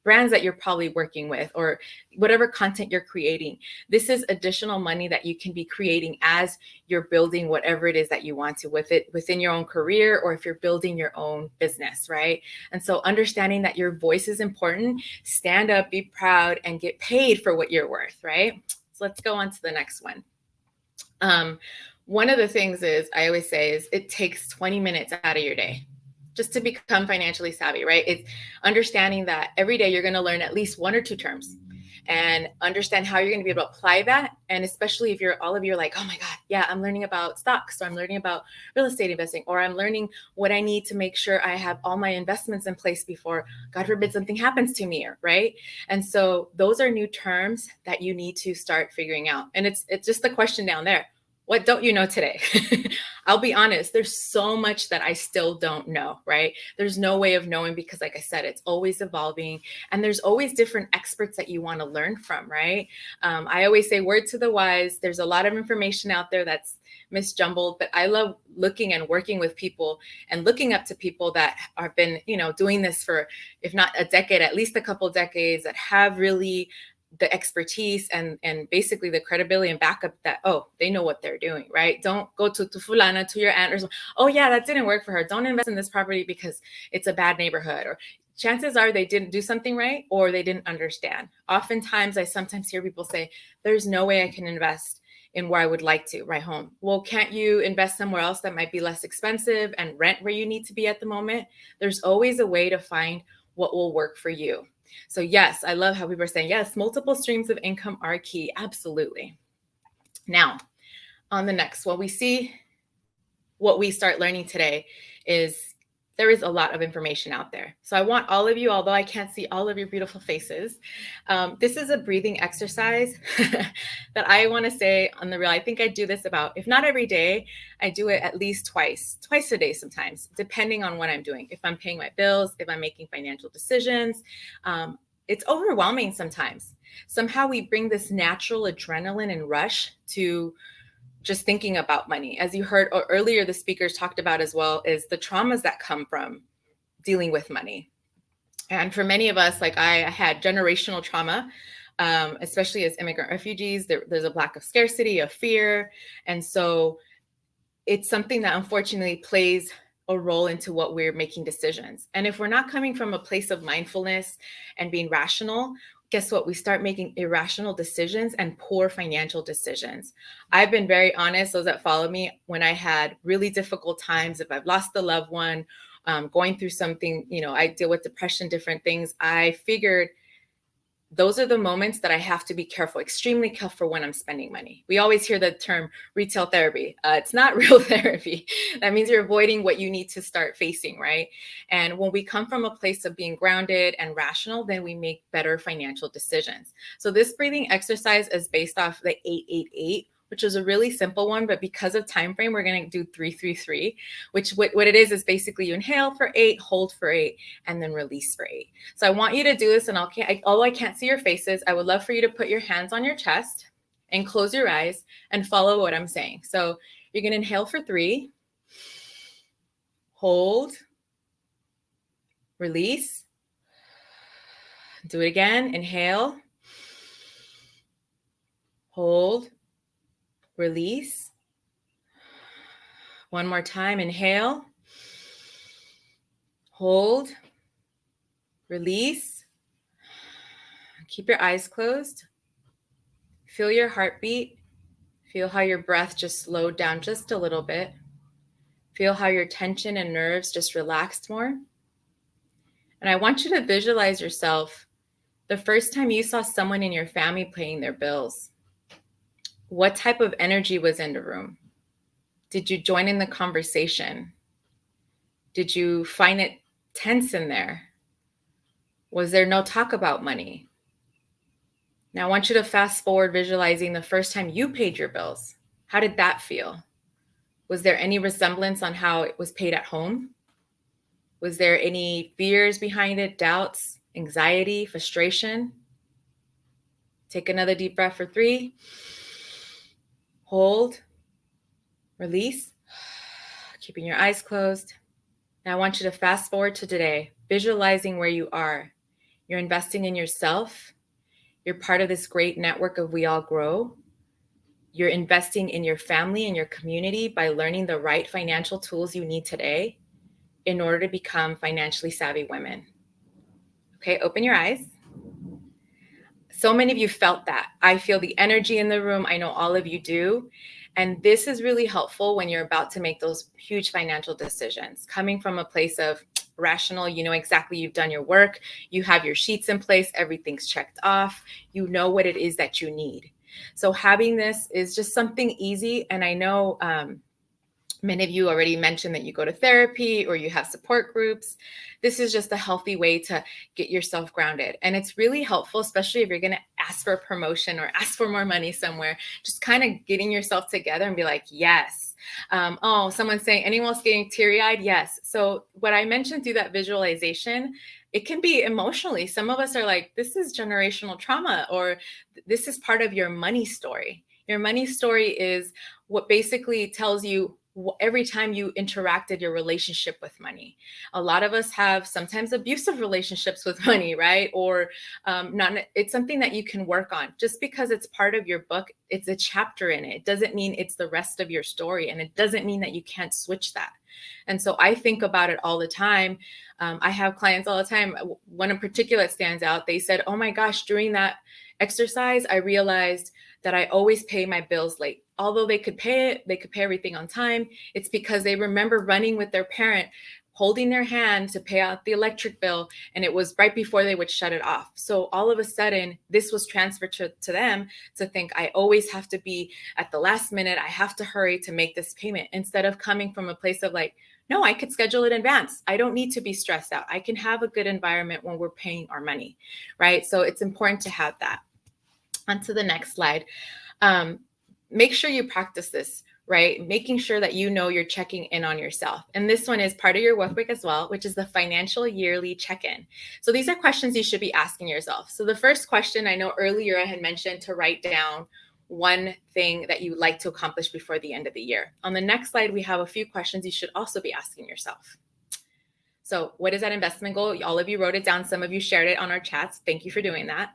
brands that you're probably working with, or whatever content you're creating. This is additional money that you can be creating as you're building whatever it is that you want to with it within your own career, or if you're building your own business, right? And so understanding that your voice is important, stand up, be proud, and get paid for what you're worth, right? So let's go on to the next one. One of the things I always say is it takes 20 minutes out of your day just to become financially savvy, right? It's understanding that every day you're going to learn at least 1 or 2 terms and understand how you're going to be able to apply that. And especially if all of you are like, oh my God, yeah, I'm learning about stocks, or I'm learning about real estate investing, or I'm learning what I need to make sure I have all my investments in place before, God forbid, something happens to me, right? And so those are new terms that you need to start figuring out. And it's just the question down there. What don't you know today? I'll be honest, there's so much that I still don't know, right? There's no way of knowing, because like I said, it's always evolving, and there's always different experts that you want to learn from, right? I always say word to the wise. There's a lot of information out there that's misjumbled, but I love looking and working with people and looking up to people that have been, doing this for, if not a decade, at least a couple decades, that have really the expertise and basically the credibility and backup that, oh, they know what they're doing, right? Don't go to fulana, to your aunt, or something. Oh yeah, that didn't work for her. Don't invest in this property because it's a bad neighborhood, or chances are they didn't do something right, or they didn't understand. Oftentimes, I sometimes hear people say, there's no way I can invest in where I would like to, right home. Well, can't you invest somewhere else that might be less expensive and rent where you need to be at the moment? There's always a way to find what will work for you. So yes, I love how people are saying, yes, multiple streams of income are key. Absolutely. Now, on the next one, we see what we start learning today is there is a lot of information out there. So I want all of you, although I can't see all of your beautiful faces, this is a breathing exercise that I want to say on the real. I think I do this about, if not every day, I do it at least twice a day sometimes, depending on what I'm doing. If I'm paying my bills, if I'm making financial decisions, it's overwhelming sometimes. Somehow we bring this natural adrenaline and rush to just thinking about money. As you heard earlier, the speakers talked about as well, is the traumas that come from dealing with money. And for many of us, like I had generational trauma, especially as immigrant refugees. There's a lack of scarcity, of fear. And so it's something that unfortunately plays a role into what we're making decisions. And if we're not coming from a place of mindfulness and being rational, guess what? We start making irrational decisions and poor financial decisions. I've been very honest, those that follow me, when I had really difficult times, if I've lost a loved one, going through something, I deal with depression, different things. I figured those are the moments that I have to be careful, extremely careful when I'm spending money. We always hear the term retail therapy. It's not real therapy. That means you're avoiding what you need to start facing, right? And when we come from a place of being grounded and rational, then we make better financial decisions. So this breathing exercise is based off the 888, which is a really simple one, but because of time frame, we're going to do 333, which what it is basically you inhale for 8, hold for 8, and then release for 8. So I want you to do this, and although I can't see your faces, I would love for you to put your hands on your chest and close your eyes and follow what I'm saying. So you're going to inhale for 3, hold, release, do it again, inhale, hold, release. One more time, inhale, hold, release. Keep your eyes closed. Feel your heartbeat. Feel how your breath just slowed down just a little bit. Feel how your tension and nerves just relaxed more. And I want you to visualize yourself the first time you saw someone in your family paying their bills. What type of energy was in the room? Did you join in the conversation? Did you find it tense in there? Was there no talk about money? Now I want you to fast forward visualizing the first time you paid your bills. How did that feel? Was there any resemblance on how it was paid at home? Was there any fears behind it, doubts, anxiety, frustration? Take another deep breath for 3. Hold, release, keeping your eyes closed. Now I want you to fast forward to today, visualizing where you are. You're investing in yourself. You're part of this great network of We All Grow. You're investing in your family and your community by learning the right financial tools you need today in order to become financially savvy women. Okay, open your eyes. So many of you felt that. I feel the energy in the room. I know all of you do. And this is really helpful when you're about to make those huge financial decisions. Coming from a place of rational, you know exactly, you've done your work, you have your sheets in place, everything's checked off, you know what it is that you need. So having this is just something easy. And I know many of you already mentioned that you go to therapy or you have support groups. This is just a healthy way to get yourself grounded. And it's really helpful, especially if you're going to ask for a promotion or ask for more money somewhere, just kind of getting yourself together and be like, yes. Oh, someone's saying, anyone else getting teary-eyed? Yes. So what I mentioned through that visualization, it can be emotionally. Some of us are like, this is generational trauma, or this is part of your money story. Your money story is what basically tells you every time you interacted your relationship with money. A lot of us have sometimes abusive relationships with money, right? Or it's something that you can work on. Just because it's part of your book, it's a chapter in it. It doesn't mean it's the rest of your story. And it doesn't mean that you can't switch that. And so I think about it all the time. I have clients all the time. One in particular stands out. They said, oh my gosh, during that exercise, I realized that I always pay my bills late. Although they could pay it, they could pay everything on time. It's because they remember running with their parent holding their hand to pay out the electric bill, and it was right before they would shut it off. So all of a sudden, this was transferred to them to think, I always have to be at the last minute. I have to hurry to make this payment, instead of coming from a place of like, no, I could schedule it in advance. I don't need to be stressed out. I can have a good environment when we're paying our money, right? So it's important to have that. On to the next slide. Make sure you practice this, right? Making sure that you know you're checking in on yourself. And this one is part of your workbook as well, which is the financial yearly check-in. So these are questions you should be asking yourself. So the first question, I know earlier I had mentioned to write down one thing that you would like to accomplish before the end of the year. On the next slide, we have a few questions you should also be asking yourself. So what is that investment goal? All of you wrote it down. Some of you shared it on our chats. Thank you for doing that.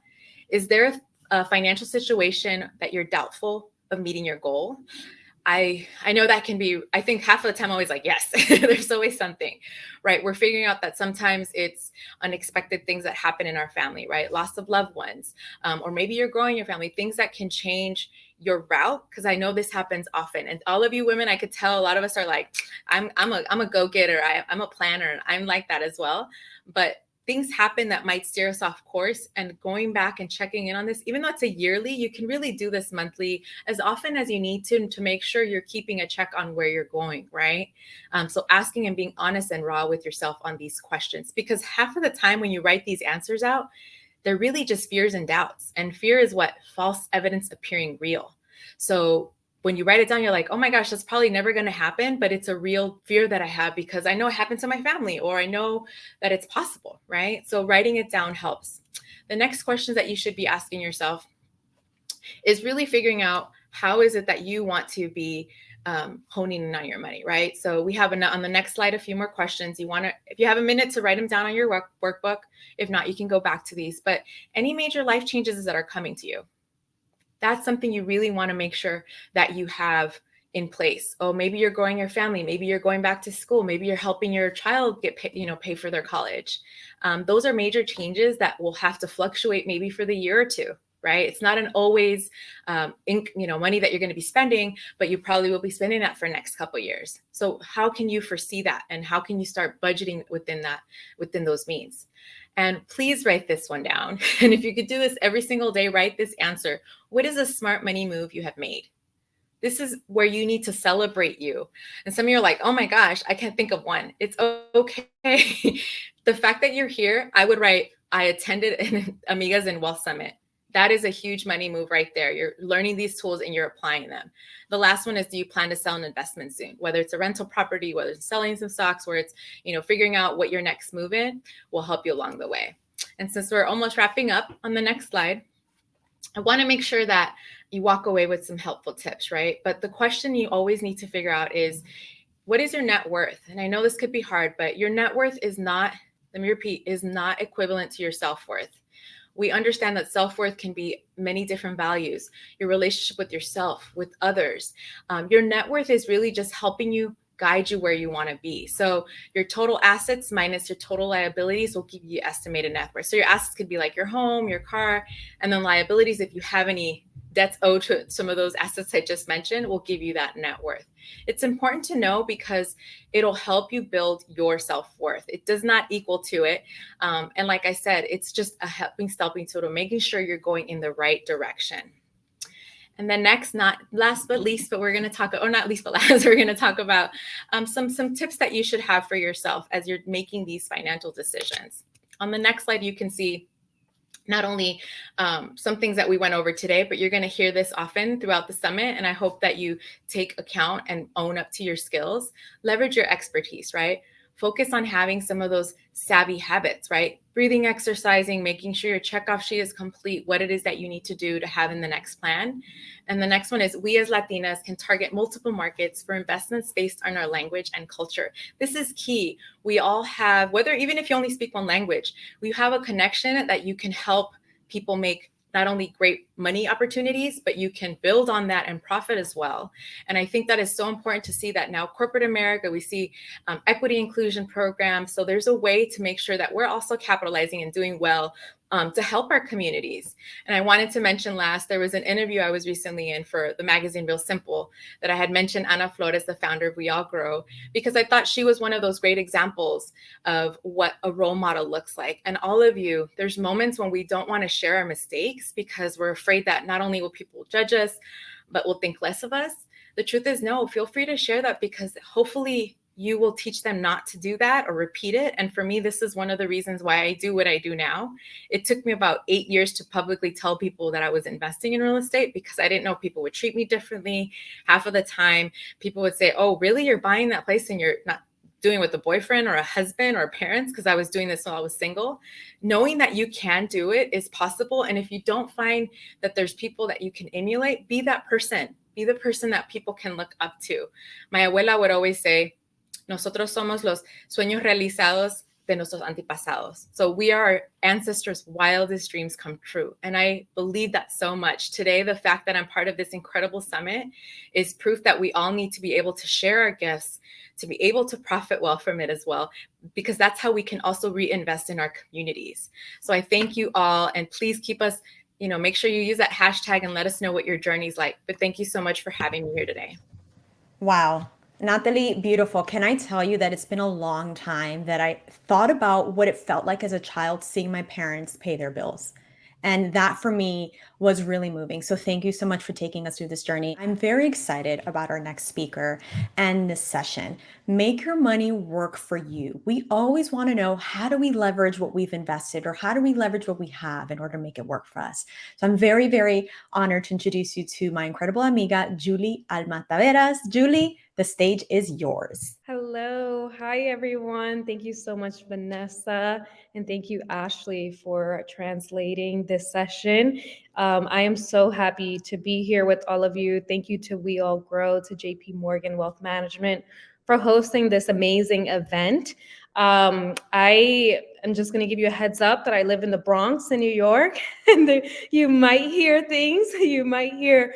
Is there a financial situation that you're doubtful of meeting your goal? I know that can be, I think half of the time I'm always like, yes, there's always something, right? We're figuring out that sometimes it's unexpected things that happen in our family, right? Loss of loved ones, or maybe you're growing your family, things that can change your route. Cause I know this happens often. And all of you women, I could tell a lot of us are like, I'm a go-getter. I'm a planner, and I'm like that as well. But things happen that might steer us off course, and going back and checking in on this, even though it's a yearly, you can really do this monthly as often as you need to make sure you're keeping a check on where you're going, right? So asking and being honest and raw with yourself on these questions, because half of the time when you write these answers out, they're really just fears and doubts. And fear is what? False evidence appearing real. So when you write it down, you're like, oh my gosh, that's probably never going to happen, but it's a real fear that I have because I know it happened to my family, or I know that it's possible, right? So writing it down helps. The next questions that you should be asking yourself is really figuring out, how is it that you want to be honing in on your money, right? So we have on the next slide a few more questions. You want to, if you have a minute, to write them down on your workbook. If not, you can go back to these. But any major life changes that are coming to you, that's something you really want to make sure that you have in place. Oh, maybe you're growing your family. Maybe you're going back to school. Maybe you're helping your child pay for their college. Those are major changes that will have to fluctuate maybe for the year or two, right? It's not an always money that you're going to be spending, but you probably will be spending that for the next couple of years. So how can you foresee that? And how can you start budgeting within those means? And please write this one down. And if you could do this every single day, write this answer. What is a smart money move you have made? This is where you need to celebrate you. And some of you are like, oh my gosh, I can't think of one. It's okay. The fact that you're here, I would write, I attended an Amigas in Wealth Summit. That is a huge money move right there. You're learning these tools and you're applying them. The last one is, do you plan to sell an investment soon? Whether it's a rental property, whether it's selling some stocks, where it's, figuring out what your next move in will help you along the way. And since we're almost wrapping up, on the next slide, I want to make sure that you walk away with some helpful tips, right? But the question you always need to figure out is, what is your net worth? And I know this could be hard, but your net worth is not, let me repeat, is not equivalent to your self-worth. We understand that self-worth can be many different values, your relationship with yourself, with others. Your net worth is really just helping you guide you where you want to be. So your total assets minus your total liabilities will give you estimated net worth. So your assets could be like your home, your car, and then liabilities, if you have any debts owed to some of those assets I just mentioned, will give you that net worth. It's important to know because it'll help you build your self-worth. It does not equal to it. And like I said, it's just a helping tool, making sure you're going in the right direction. And then next, not last but least, but we're going to talk, or not least but last, we're going to talk about some tips that you should have for yourself as you're making these financial decisions. On the next slide, you can see not only some things that we went over today, but you're going to hear this often throughout the summit. And I hope that you take account and own up to your skills, leverage your expertise, right? Focus on having some of those savvy habits, right? Breathing, exercising, making sure your checkoff sheet is complete, what it is that you need to do to have in the next plan. And the next one is, we as Latinas can target multiple markets for investments based on our language and culture. This is key. We all have, even if you only speak one language, we have a connection that you can help people make not only great money opportunities, but you can build on that and profit as well. And I think that is so important to see that now corporate America, we see equity inclusion programs. So there's a way to make sure that we're also capitalizing and doing well to help our communities. And I wanted to mention last, there was an interview I was recently in for the magazine Real Simple that I had mentioned Ana Flores, the founder of We All Grow, because I thought she was one of those great examples of what a role model looks like. And all of you, there's moments when we don't want to share our mistakes because we're afraid that not only will people judge us, but will think less of us. The truth is, no, feel free to share that, because hopefully you will teach them not to do that or repeat it. And for me, this is one of the reasons why I do what I do now. It took me about 8 years to publicly tell people that I was investing in real estate, because I didn't know people would treat me differently. Half of the time, people would say, oh, really? You're buying that place and you're not doing it with a boyfriend or a husband or parents? Because I was doing this while I was single. Knowing that you can do it is possible. And if you don't find that there's people that you can emulate, be that person. Be the person that people can look up to. My abuela would always say, nosotros somos los sueños realizados de nuestros antepasados. So we are our ancestors' wildest dreams come true. And I believe that so much. Today, the fact that I'm part of this incredible summit is proof that we all need to be able to share our gifts, to be able to profit well from it as well, because that's how we can also reinvest in our communities. So I thank you all, and please keep us, make sure you use that hashtag and let us know what your journey's like. But thank you so much for having me here today. Wow. Natalie, beautiful. Can I tell you that it's been a long time that I thought about what it felt like as a child seeing my parents pay their bills. And that for me was really moving. So thank you so much for taking us through this journey. I'm very excited about our next speaker and this session. Make your money work for you. We always want to know, how do we leverage what we've invested, or how do we leverage what we have in order to make it work for us? So I'm very, very honored to introduce you to my incredible amiga, Julie Alma Taveras. Julie, the stage is yours. Hello. Hi, everyone. Thank you so much, Vanessa. And thank you, Ashley, for translating this session. I am so happy to be here with all of you. Thank you to We All Grow, to JP Morgan Wealth Management for hosting this amazing event. I am just going to give you a heads up that I live in the Bronx in New York, and you might hear things, you might hear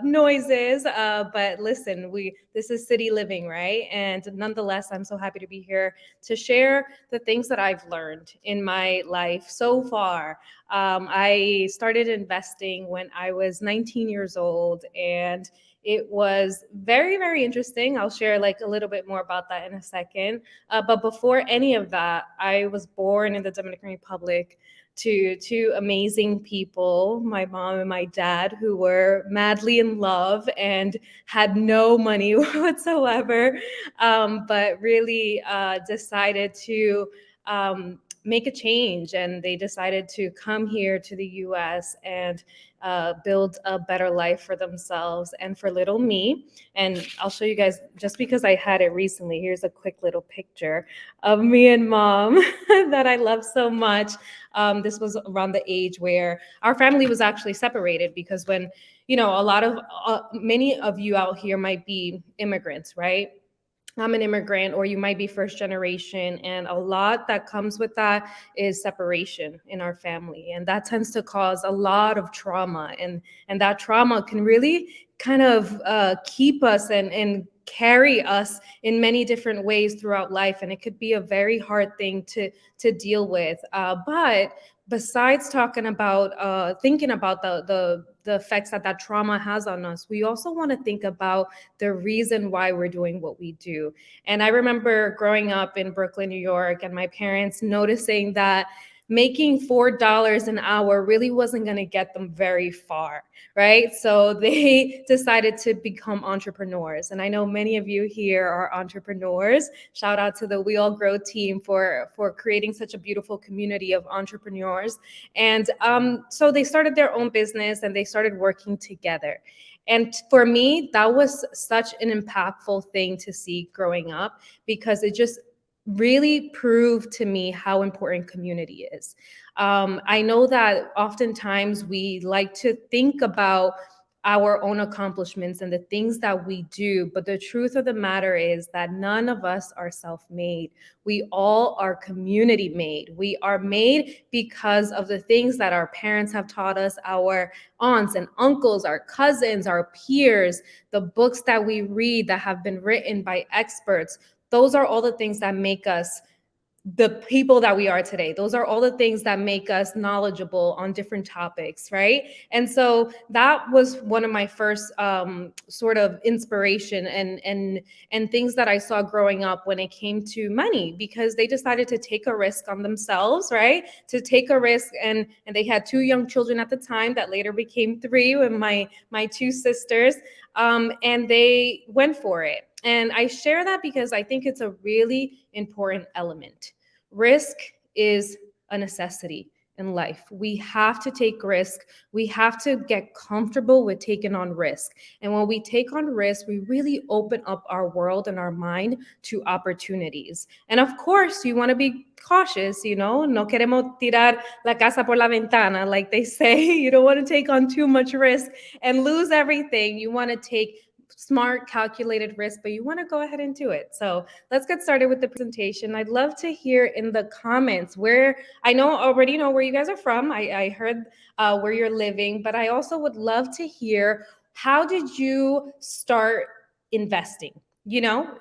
noises, but listen, this is city living, right? And nonetheless, I'm so happy to be here to share the things that I've learned in my life so far. I started investing when I was 19 years old, and it was very, very interesting. I'll share like a little bit more about that in a second. But before any of that, I was born in the Dominican Republic to two amazing people, my mom and my dad, who were madly in love and had no money whatsoever, but really decided to make a change. And they decided to come here to the US and build a better life for themselves and for little me. And I'll show you guys, just because I had it recently, here's a quick little picture of me and mom that I love so much. This was around the age where our family was actually separated, because when, many of you out here might be immigrants, right? I'm an immigrant, or you might be first generation, and a lot that comes with that is separation in our family, and that tends to cause a lot of trauma, and that trauma can really kind of keep us and carry us in many different ways throughout life, and it could be a very hard thing to deal with. But besides talking about thinking about the effects that trauma has on us, we also want to think about the reason why we're doing what we do. And I remember growing up in Brooklyn, New York, and my parents noticing that making $4 an hour really wasn't going to get them very far, right? So they decided to become entrepreneurs. And I know many of you here are entrepreneurs. Shout out to the We All Grow team for creating such a beautiful community of entrepreneurs. And so they started their own business and they started working together. And for me, that was such an impactful thing to see growing up, because it just really proved to me how important community is. I know that oftentimes we like to think about our own accomplishments and the things that we do, but the truth of the matter is that none of us are self-made. We all are community made. We are made because of the things that our parents have taught us, our aunts and uncles, our cousins, our peers, the books that we read that have been written by experts. Those are all the things that make us the people that we are today. Those are all the things that make us knowledgeable on different topics, right? And so that was one of my first sort of inspiration and things that I saw growing up when it came to money, because they decided to take a risk on themselves, right? To take a risk, and they had 2 young children at the time that later became 3 with my 2 sisters, and they went for it. And I share that because I think it's a really important element. Risk is a necessity in life. We have to take risk. We have to get comfortable with taking on risk. And when we take on risk, we really open up our world and our mind to opportunities. And of course, you want to be cautious, no queremos tirar la casa por la ventana, like they say. You don't want to take on too much risk and lose everything. You want to take smart, calculated risk, but you want to go ahead and do it. So let's get started with the presentation. I'd love to hear in the comments where, I already know where you guys are from. I heard where you're living, but I also would love to hear, how did you start investing?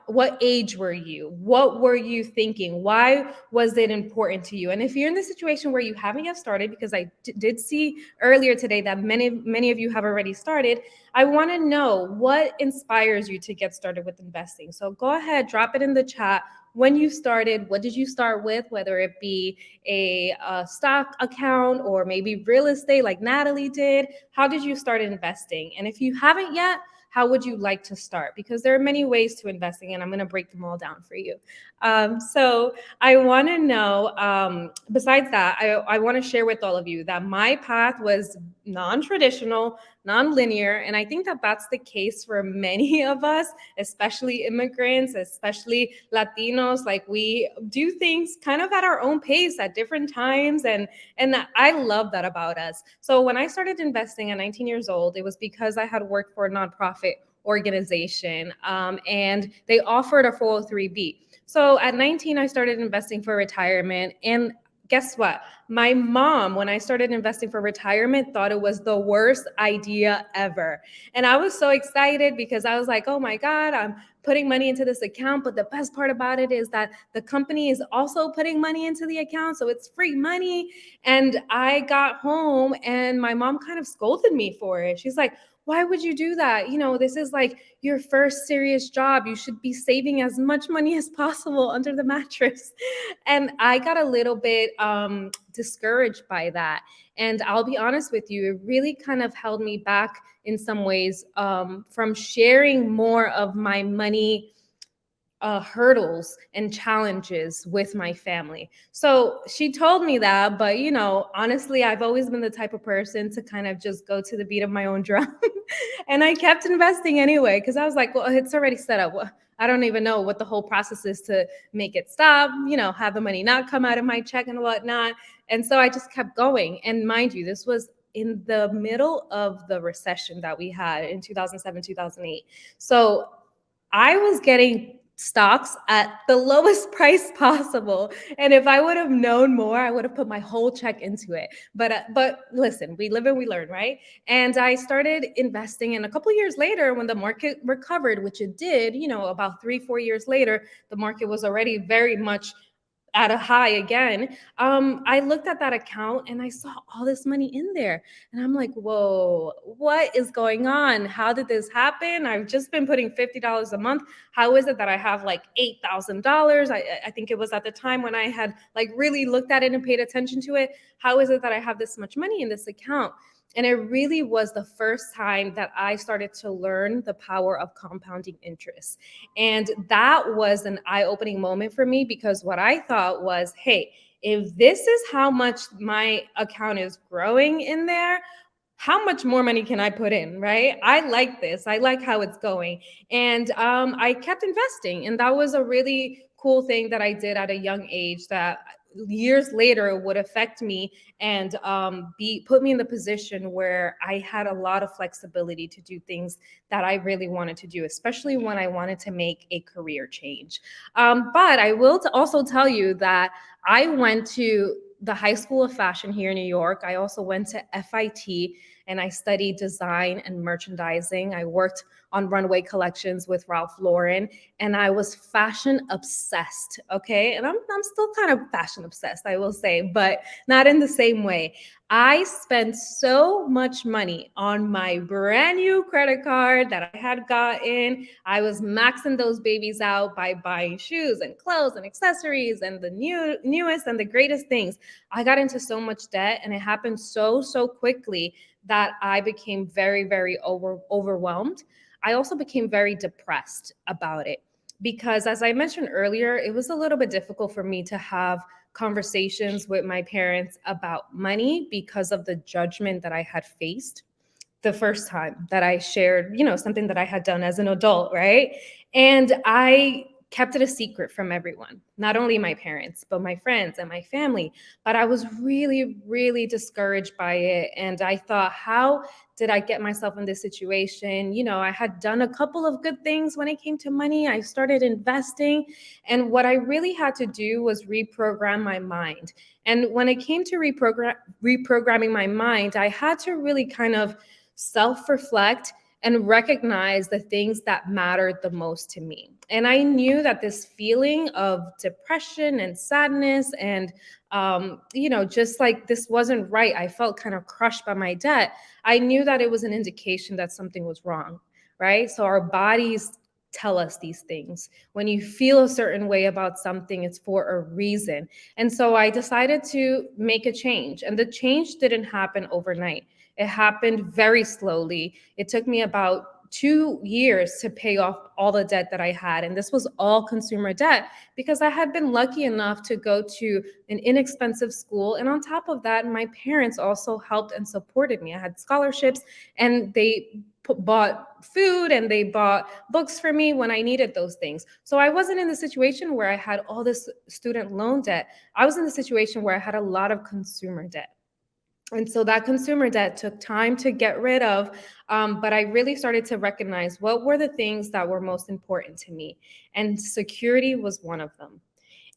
What age were you? What were you thinking? Why was it important to you? And if you're in the situation where you haven't yet started, because I did see earlier today that many of you have already started, I want to know what inspires you to get started with investing. So go ahead, drop it in the chat. When you started, what did you start with? Whether it be a stock account or maybe real estate like Natalie did. How did you start investing? And if you haven't yet, how would you like to start? Because there are many ways to investing, and I'm going to break them all down for you. So I want to know, besides that, I want to share with all of you that my path was non-traditional, non-linear, and I think that that's the case for many of us, especially immigrants, especially Latinos. Like, we do things kind of at our own pace at different times, and I love that about us. So when I started investing at 19 years old, it was because I had worked for a nonprofit organization, and they offered a 403b. So at 19, I started investing for retirement, and guess what? My mom, when I started investing for retirement, thought it was the worst idea ever. And I was so excited because I was like, oh my God, I'm putting money into this account. But the best part about it is that the company is also putting money into the account. So it's free money. And I got home and my mom kind of scolded me for it. She's like, why would you do that? This is like your first serious job. You should be saving as much money as possible under the mattress. And I got a little bit discouraged by that. And I'll be honest with you, it really kind of held me back in some ways from sharing more of my money hurdles and challenges with my family. So she told me that, but honestly, I've always been the type of person to kind of just go to the beat of my own drum. And I kept investing anyway, because I was like, well, it's already set up. I don't even know what the whole process is to make it stop, have the money not come out of my check and whatnot. And so I just kept going. And mind you, this was in the middle of the recession that we had in 2007, 2008. So I was getting stocks at the lowest price possible. And if I would have known more, I would have put my whole check into it. But listen, we live and we learn, right? And I started investing, and a couple of years later, when the market recovered, which it did, about 3-4 years later, the market was already very much at a high again. I looked at that account and I saw all this money in there. And I'm like, whoa, what is going on? How did this happen? I've just been putting $50 a month. How is it that I have like $8,000? I think it was at the time when I had like really looked at it and paid attention to it. How is it that I have this much money in this account? And it really was the first time that I started to learn the power of compounding interest. And that was an eye-opening moment for me, because what I thought was, hey, if this is how much my account is growing in there, how much more money can I put in, right? I like this. I like how it's going. And I kept investing. And that was a really cool thing that I did at a young age that years later would affect me and put me in the position where I had a lot of flexibility to do things that I really wanted to do, especially when I wanted to make a career change. But I will also tell you that I went to the High School of Fashion here in New York. I also went to FIT. and I studied design and merchandising. I worked on runway collections with Ralph Lauren, and I was fashion obsessed. Okay. And I'm still kind of fashion obsessed, I will say, but not in the same way. I spent so much money on my brand new credit card that I had gotten. I was maxing those babies out by buying shoes and clothes and accessories and the newest and the greatest things. I got into so much debt, and it happened so quickly that I became very overwhelmed. I also became very depressed about it because, as I mentioned earlier, it was a little bit difficult for me to have conversations with my parents about money because of the judgment that I had faced the first time that I shared, something that I had done as an adult, right? And I kept it a secret from everyone, not only my parents, but my friends and my family. But I was really discouraged by it. And I thought, how did I get myself in this situation? I had done a couple of good things when it came to money. I started investing. And what I really had to do was reprogram my mind. And when it came to reprogramming my mind, I had to really kind of self-reflect and recognize the things that mattered the most to me. And I knew that this feeling of depression and sadness and, just like this wasn't right. I felt kind of crushed by my debt. I knew that it was an indication that something was wrong, right? So our bodies tell us these things. When you feel a certain way about something, it's for a reason. And so I decided to make a change. And the change didn't happen overnight. It happened very slowly. It took me about 2 years to pay off all the debt that I had. And this was all consumer debt because I had been lucky enough to go to an inexpensive school. And on top of that, my parents also helped and supported me. I had scholarships, and they bought food and they bought books for me when I needed those things. So I wasn't in the situation where I had all this student loan debt. I was in the situation where I had a lot of consumer debt. And so that consumer debt took time to get rid of, but I really started to recognize what were the things that were most important to me. And security was one of them.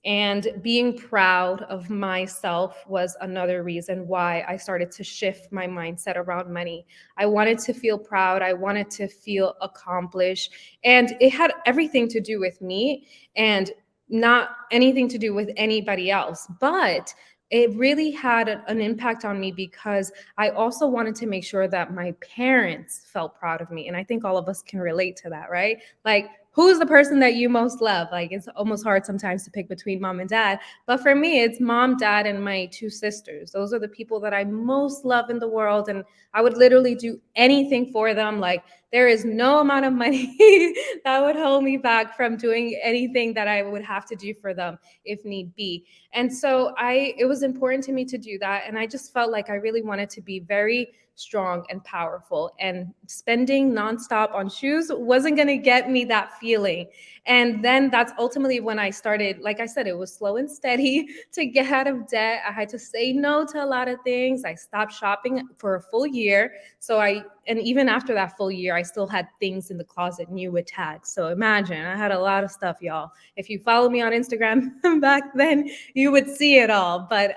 And being proud of myself was another reason why I started to shift my mindset around money. I wanted to feel proud. I wanted to feel accomplished. And it had everything to do with me and not anything to do with anybody else. But it really had an impact on me because I also wanted to make sure that my parents felt proud of me. And I think all of us can relate to that, right? Like, who's the person that you most love? Like, it's almost hard sometimes to pick between mom and dad. But for me, it's mom, dad, and my 2 sisters. Those are the people that I most love in the world. And I would literally do anything for them. Like, there is no amount of money that would hold me back from doing anything that I would have to do for them if need be. And so it was important to me to do that. And I just felt like I really wanted to be very strong and powerful, and spending nonstop on shoes wasn't going to get me that feeling. And then that's ultimately when I started, like I said, it was slow and steady to get out of debt. I had to say no to a lot of things. I stopped shopping for a full year. And even after that full year, I still had things in the closet new with tags. So imagine, I had a lot of stuff, y'all. If you follow me on Instagram back then, you would see it all. But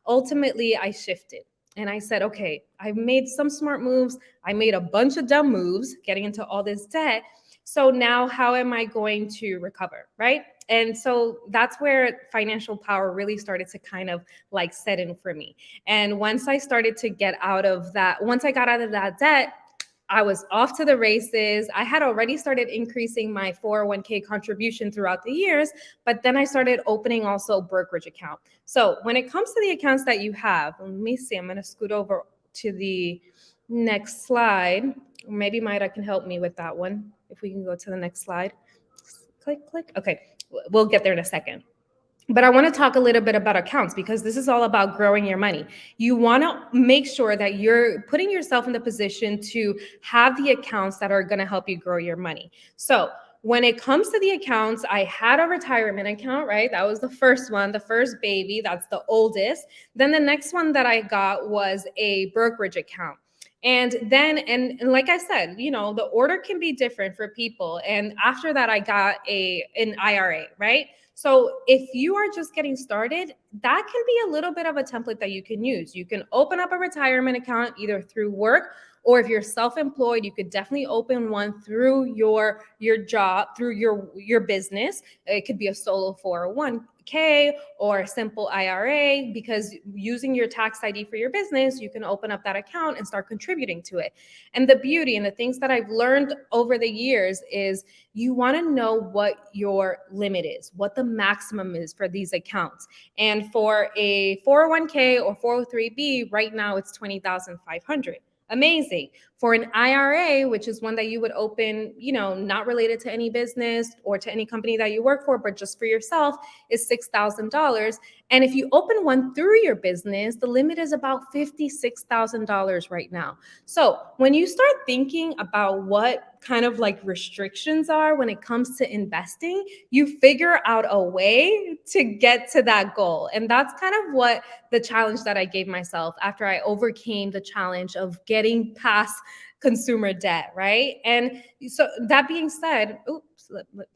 ultimately, I shifted. And I said, okay, I've made some smart moves. I made a bunch of dumb moves getting into all this debt. So now how am I going to recover, right? And so that's where financial power really started to kind of like set in for me. And once I started to get out of that, once I got out of that debt, I was off to the races. I had already started increasing my 401k contribution throughout the years, but then I started opening also a brokerage account. So when it comes to the accounts that you have, let me see, I'm going to scoot over to the next slide. Maybe Mayra can help me with that one. If we can go to the next slide. Click. Okay, we'll get there in a second. But I want to talk a little bit about accounts because this is all about growing your money. You want to make sure that you're putting yourself in the position to have the accounts that are going to help you grow your money. So when it comes to the accounts, I had a retirement account, right? That was the first one, the first baby. That's the oldest. Then the next one that I got was a brokerage account. And then, and like I said, the order can be different for people. And after that, I got an IRA, right? So if you are just getting started, that can be a little bit of a template that you can use. You can open up a retirement account either through work, or if you're self-employed, you could definitely open one through your job, through your business. It could be a solo 401k or a simple IRA, because using your tax ID for your business, you can open up that account and start contributing to it. And the beauty and the things that I've learned over the years is you want to know what your limit is, what the maximum is for these accounts. And for a 401k or 403b, right now it's 20,500. Amazing. For an IRA, which is one that you would open, not related to any business or to any company that you work for, but just for yourself, is $6,000. And if you open one through your business, the limit is about $56,000 right now. So when you start thinking about what kind of like restrictions are when it comes to investing, you figure out a way to get to that goal. And that's kind of what the challenge that I gave myself after I overcame the challenge of getting past consumer debt, right? And so that being said,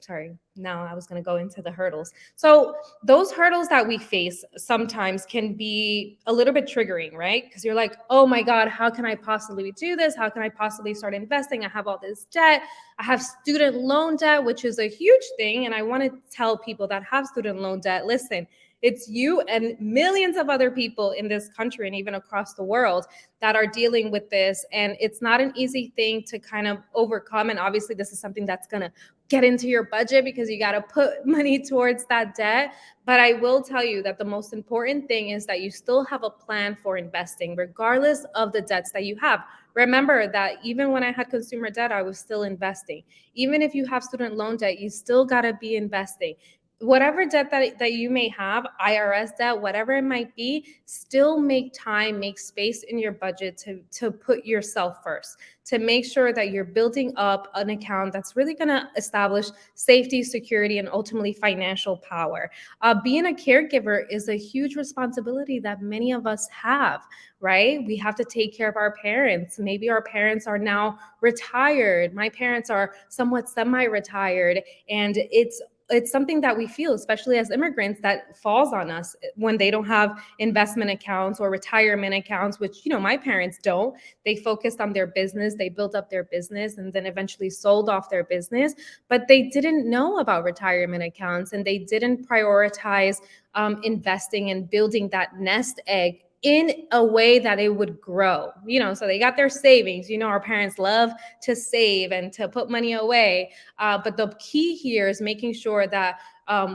sorry, now I was going to go into the hurdles. So those hurdles that we face sometimes can be a little bit triggering, right? Because you're like, oh my God, how can I possibly do this? How can I possibly start investing? I have all this debt. I have student loan debt, which is a huge thing. And I want to tell people that have student loan debt, listen, it's you and millions of other people in this country and even across the world that are dealing with this. And it's not an easy thing to kind of overcome. And obviously, this is something that's going to get into your budget because you got to put money towards that debt. But I will tell you that the most important thing is that you still have a plan for investing, regardless of the debts that you have. Remember that even when I had consumer debt, I was still investing. Even if you have student loan debt, you still got to be investing. Whatever debt that you may have, IRS debt, whatever it might be, still make time, make space in your budget to put yourself first, to make sure that you're building up an account that's really going to establish safety, security, and ultimately financial power. Being a caregiver is a huge responsibility that many of us have, right? We have to take care of our parents. Maybe our parents are now retired. My parents are somewhat semi-retired, and it's something that we feel, especially as immigrants, that falls on us when they don't have investment accounts or retirement accounts, which, my parents don't. They focused on their business. They built up their business and then eventually sold off their business, but they didn't know about retirement accounts and they didn't prioritize investing and building that nest egg in a way that it would grow, so they got their savings. Our parents love to save and to put money away. But the key here is making sure that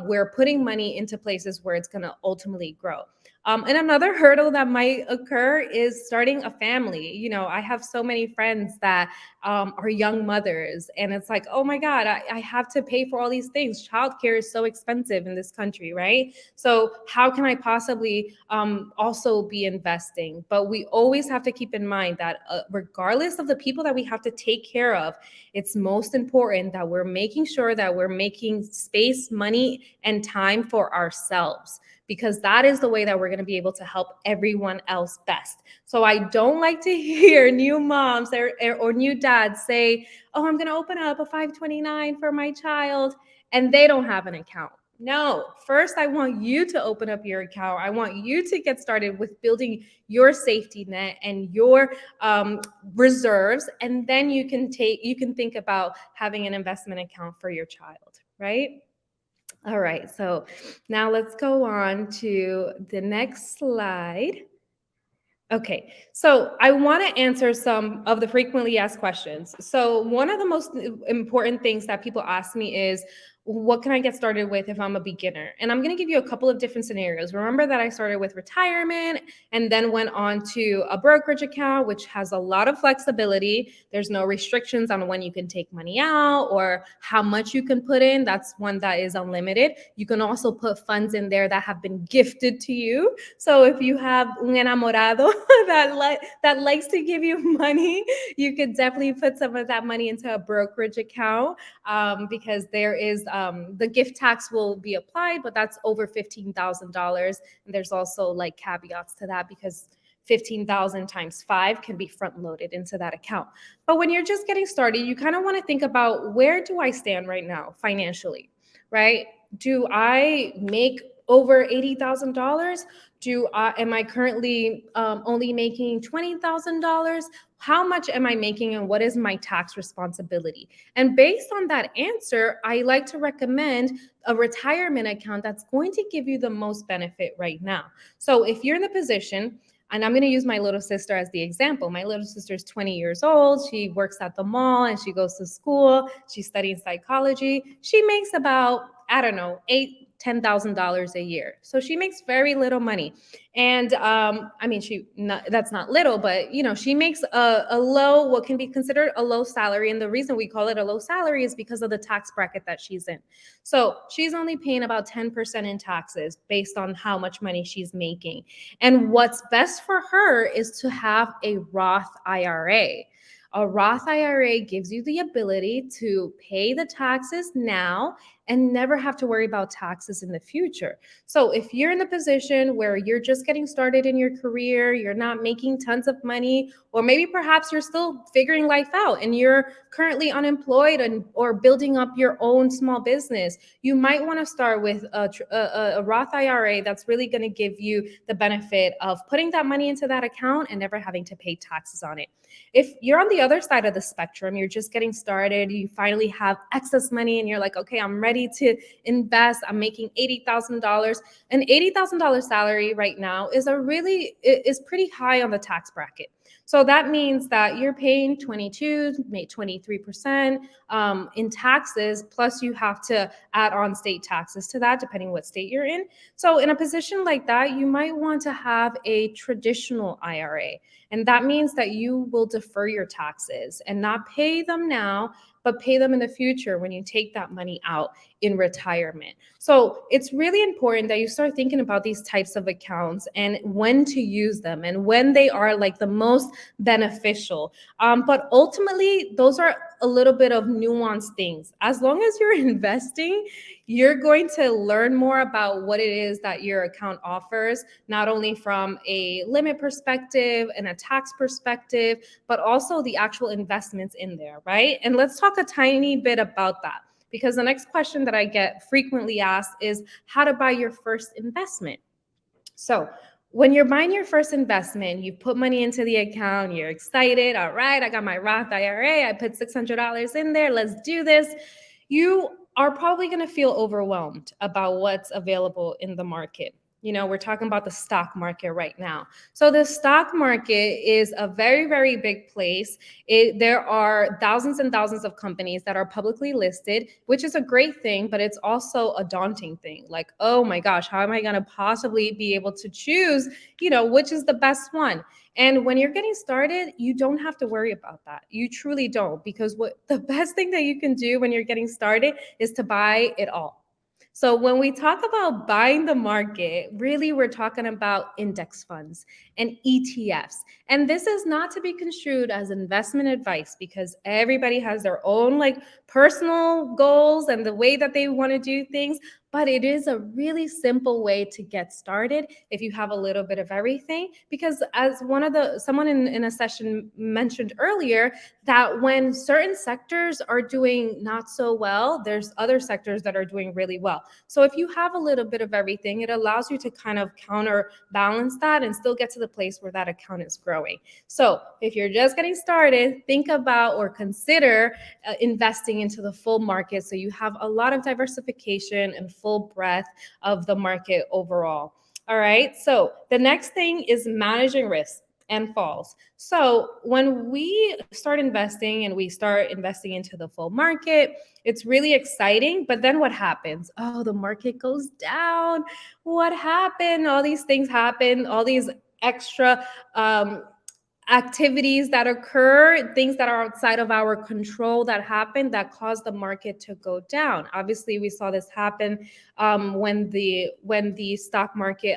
we're putting money into places where it's going to ultimately grow. And another hurdle that might occur is starting a family. I have so many friends that are young mothers, and it's like, oh my God, I have to pay for all these things. Childcare is so expensive in this country, right? So how can I possibly also be investing? But we always have to keep in mind that regardless of the people that we have to take care of, it's most important that we're making sure that we're making space, money, and time for ourselves, because that is the way that we're going to be able to help everyone else best. So I don't like to hear new moms or new dads say, oh, I'm going to open up a 529 for my child, and they don't have an account. No, first, I want you to open up your account. I want you to get started with building your safety net and your reserves. And then you can think about having an investment account for your child, right? All right, so now let's go on to the next slide. Okay, so I want to answer some of the frequently asked questions. So one of the most important things that people ask me is, what can I get started with if I'm a beginner? And I'm going to give you a couple of different scenarios. Remember that I started with retirement and then went on to a brokerage account, which has a lot of flexibility. There's no restrictions on when you can take money out or how much you can put in. That's one that is unlimited. You can also put funds in there that have been gifted to you. So if you have un enamorado that likes to give you money, you could definitely put some of that money into a brokerage account because there is the gift tax will be applied, but that's over $15,000. And there's also like caveats to that because 15,000 times 5 can be front loaded into that account. But when you're just getting started, you kind of want to think about, where do I stand right now financially, right? Do I make over $80,000? Am I currently only making $20,000? How much am I making, and what is my tax responsibility? And based on that answer, I like to recommend a retirement account that's going to give you the most benefit right now. So if you're in the position, and I'm going to use my little sister as the example. My little sister is 20 years old. She works at the mall and she goes to school. She's studying psychology. She makes about, I don't know, $10,000 a year. So she makes very little money. And I mean, that's not little, but she makes a low, what can be considered a low salary. And the reason we call it a low salary is because of the tax bracket that she's in. So she's only paying about 10% in taxes based on how much money she's making. And what's best for her is to have a Roth IRA. A Roth IRA gives you the ability to pay the taxes now and never have to worry about taxes in the future. So if you're in the position where you're just getting started in your career, you're not making tons of money, or maybe perhaps you're still figuring life out and you're currently unemployed or building up your own small business, you might want to start with a Roth IRA that's really going to give you the benefit of putting that money into that account and never having to pay taxes on it. If you're on the other side of the spectrum, you're just getting started, you finally have excess money and you're like, okay, I'm ready to invest. I'm making $80,000. An $80,000 salary right now is pretty high on the tax bracket. So that means that you're paying 22, maybe 23% in taxes, plus you have to add on state taxes to that, depending what state you're in. So in a position like that, you might want to have a traditional IRA. And that means that you will defer your taxes and not pay them now, but pay them in the future when you take that money out in retirement. So it's really important that you start thinking about these types of accounts and when to use them and when they are like the most beneficial. But ultimately, those are a little bit of nuanced things. As long as you're investing, you're going to learn more about what it is that your account offers, not only from a limit perspective and a tax perspective, but also the actual investments in there, right? And let's talk a tiny bit about that, because the next question that I get frequently asked is how to buy your first investment. So when you're buying your first investment, you put money into the account, you're excited. All right, I got my Roth IRA. I put $600 in there. Let's do this. You are probably going to feel overwhelmed about what's available in the market. We're talking about the stock market right now. So the stock market is a very, very big place. There are thousands and thousands of companies that are publicly listed, which is a great thing, but it's also a daunting thing. Like, oh my gosh, how am I going to possibly be able to choose, which is the best one? And when you're getting started, you don't have to worry about that. You truly don't, because the best thing that you can do when you're getting started is to buy it all. So when we talk about buying the market, really we're talking about index funds and ETFs. And this is not to be construed as investment advice, because everybody has their own personal goals and the way that they want to do things. But it is a really simple way to get started if you have a little bit of everything. Because as someone in a session mentioned earlier, that when certain sectors are doing not so well, there's other sectors that are doing really well. So if you have a little bit of everything, it allows you to kind of counterbalance that and still get to the place where that account is growing. So if you're just getting started, think about or consider investing into the full market so you have a lot of diversification and full breadth of the market overall. All right. So the next thing is managing risk and falls. So when we start investing into the full market, it's really exciting. But then what happens? Oh, the market goes down. What happened? All these things happen. All these extra activities that occur, things that are outside of our control that happen that cause the market to go down. Obviously, we saw this happen when the stock market.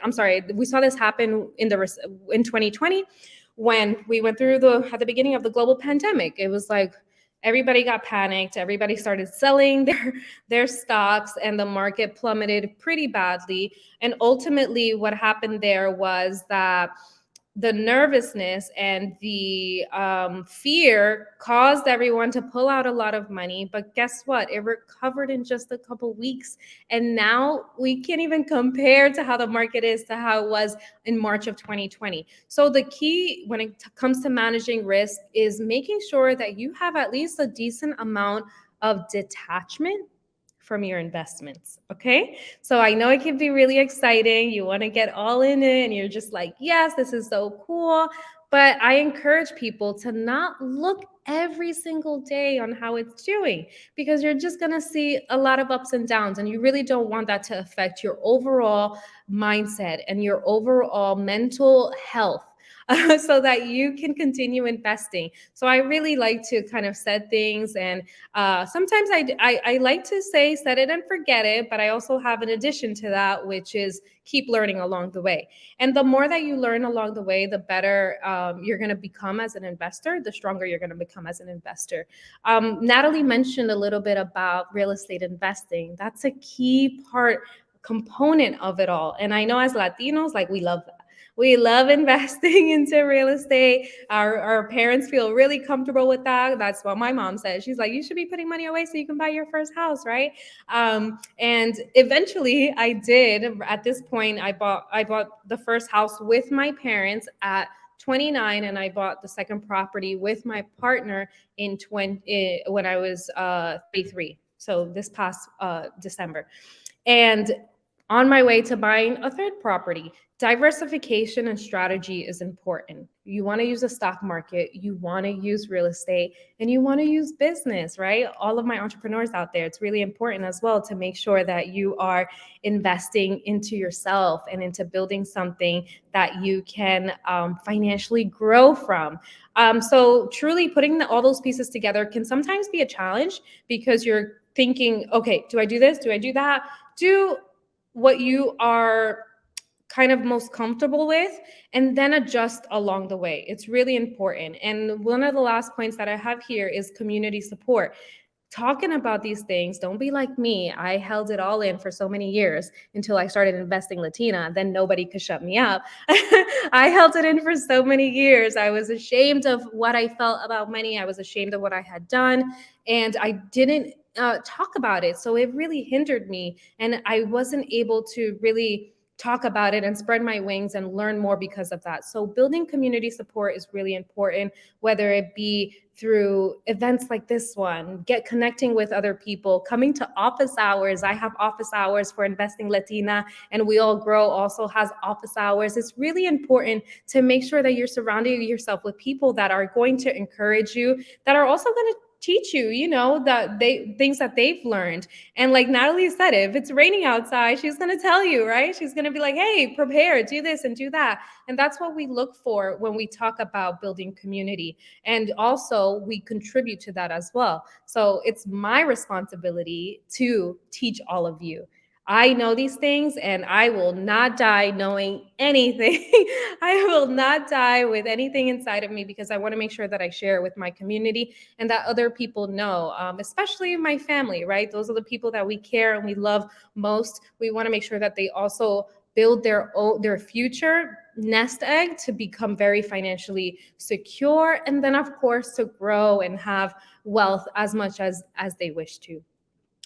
We saw this happen in 2020 when we went through at the beginning of the global pandemic. It was like everybody got panicked. Everybody started selling their stocks, and the market plummeted pretty badly. And ultimately, what happened there was that the nervousness and the fear caused everyone to pull out a lot of money. But guess what? It recovered in just a couple weeks. And now we can't even compare to how the market is to how it was in March of 2020. So the key when it comes to managing risk is making sure that you have at least a decent amount of detachment from your investments. Okay. So I know it can be really exciting. You want to get all in it and you're just like, yes, this is so cool. But I encourage people to not look every single day on how it's doing, because you're just going to see a lot of ups and downs. And you really don't want that to affect your overall mindset and your overall mental health. So that you can continue investing. So I really like to kind of set things, and sometimes I like to say set it and forget it, but I also have an addition to that, which is keep learning along the way. And the more that you learn along the way, the better you're going to become as an investor, the stronger you're going to become as an investor. Natalie mentioned a little bit about real estate investing. That's a key component of it all. And I know as Latinos, like we love investing into real estate. Our parents feel really comfortable with that. That's what my mom said. She's like, you should be putting money away so you can buy your first house, right? And eventually I did. At this point, I bought the first house with my parents at 29, and I bought the second property with my partner when I was 33. So this past December. And on my way to buying a third property. Diversification and strategy is important. You want to use the stock market, you want to use real estate, and you want to use business, right? All of my entrepreneurs out there, it's really important as well to make sure that you are investing into yourself and into building something that you can financially grow from. So truly putting all those pieces together can sometimes be a challenge, because you're thinking, okay, do I do this? Do I do that? Do what you are kind of most comfortable with, and then adjust along the way. It's really important. And one of the last points that I have here is community support. Talking about these things, don't be like me. I held it all in for so many years until I started investing Latina. Then nobody could shut me up. I held it in for so many years. I was ashamed of what I felt about money. I was ashamed of what I had done. And I didn't talk about it. So it really hindered me. And I wasn't able to really talk about it and spread my wings and learn more because of that. So building community support is really important, whether it be through events like this one, connecting with other people, coming to office hours. I have office hours for Investing Latina, and We All Grow also has office hours. It's really important to make sure that you're surrounding yourself with people that are going to encourage you, that are also going to teach you, that things that they've learned. And like Natalie said, if it's raining outside, she's going to tell you, right? She's going to be like, hey, prepare, do this and do that. And that's what we look for when we talk about building community. And also we contribute to that as well. So it's my responsibility to teach all of you. I know these things, and I will not die knowing anything. I will not die with anything inside of me, because I want to make sure that I share with my community and that other people know, especially my family, right? Those are the people that we care and we love most. We want to make sure that they also build their future nest egg to become very financially secure, and then of course to grow and have wealth as much as they wish to.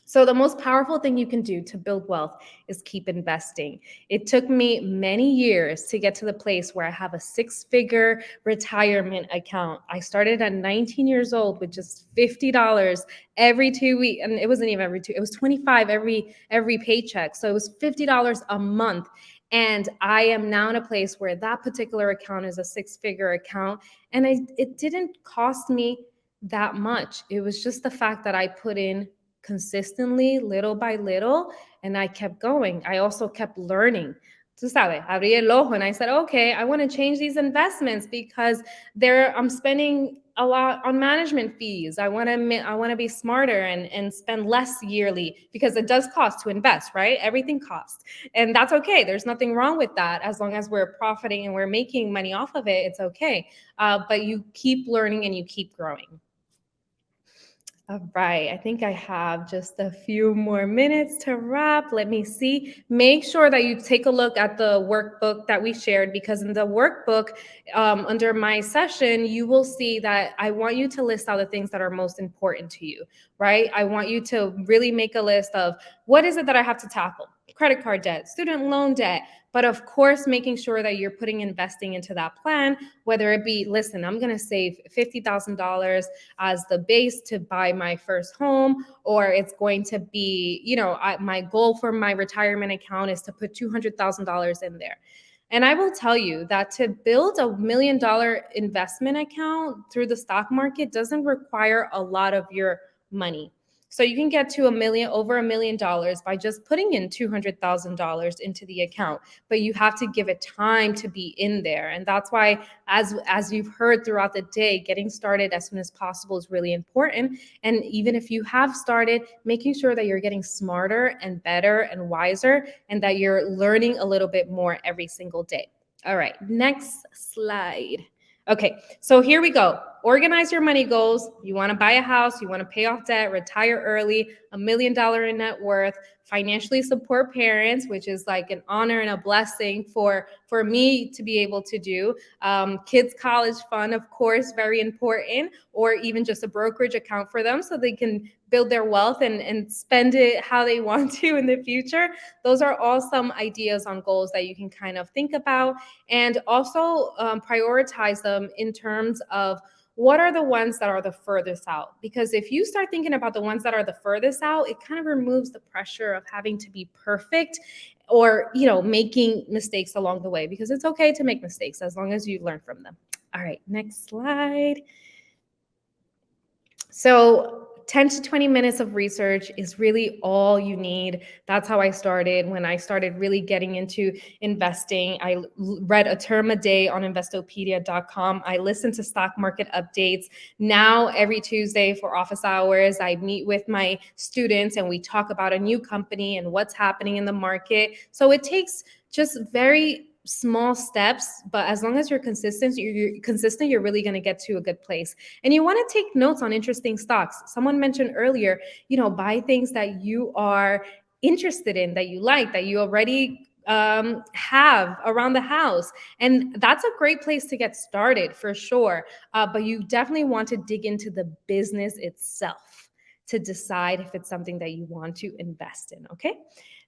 So the most powerful thing you can do to build wealth is keep investing. It took me many years to get to the place where I have a 6-figure retirement account. I started at 19 years old with just $50 every 2 weeks. And it wasn't even every two, it was $25 every paycheck. So it was $50 a month. And I am now in a place where that particular account is a 6-figure account. And it didn't cost me that much. It was just the fact that I put in consistently, little by little, and I kept going. I also kept learning. Tú sabes, abrí el ojo, and I said, okay, I want to change these investments because I'm spending a lot on management fees. I want to be smarter and spend less yearly, because it does cost to invest, right? Everything costs, and that's okay. There's nothing wrong with that. As long as we're profiting and we're making money off of it, it's okay. But you keep learning and you keep growing. All right, I think I have just a few more minutes to wrap. Let me see. Make sure that you take a look at the workbook that we shared, because in the workbook, under my session, you will see that I want you to list out the things that are most important to you, right? I want you to really make a list of what is it that I have to tackle? Credit card debt, student loan debt, but of course, making sure that you're putting investing into that plan, whether it be, listen, I'm going to save $50,000 as the base to buy my first home, or it's going to be, my goal for my retirement account is to put $200,000 in there. And I will tell you that to build $1 million investment account through the stock market doesn't require a lot of your money. So you can get to over $1 million by just putting in $200,000 into the account, but you have to give it time to be in there. And that's why, as you've heard throughout the day, getting started as soon as possible is really important. And even if you have started, making sure that you're getting smarter and better and wiser, and that you're learning a little bit more every single day. All right, next slide. Okay, so here we go. Organize your money goals. You want to buy a house, you want to pay off debt, retire early, $1 million in net worth, financially support parents, which is like an honor and a blessing for me to be able to do. Kids college fund, of course, very important, or even just a brokerage account for them so they can build their wealth and spend it how they want to in the future. Those are all some ideas on goals that you can kind of think about, and also prioritize them in terms of what are the ones that are the furthest out? Because if you start thinking about the ones that are the furthest out, it kind of removes the pressure of having to be perfect, or, making mistakes along the way, because it's okay to make mistakes as long as you learn from them. All right, next slide. So 10 to 20 minutes of research is really all you need. That's how I started. When I started really getting into investing, I read a term a day on investopedia.com. I listened to stock market updates. Now, every Tuesday for office hours, I meet with my students and we talk about a new company and what's happening in the market. So it takes just very small steps, but as long as you're consistent, you're really going to get to a good place. And you want to take notes on interesting stocks. Someone mentioned earlier, buy things that you are interested in, that you like, that you already have around the house. And that's a great place to get started for sure. But you definitely want to dig into the business itself to decide if it's something that you want to invest in. Okay.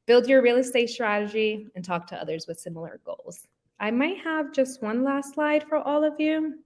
Build your real estate strategy and talk to others with similar goals. I might have just one last slide for all of you.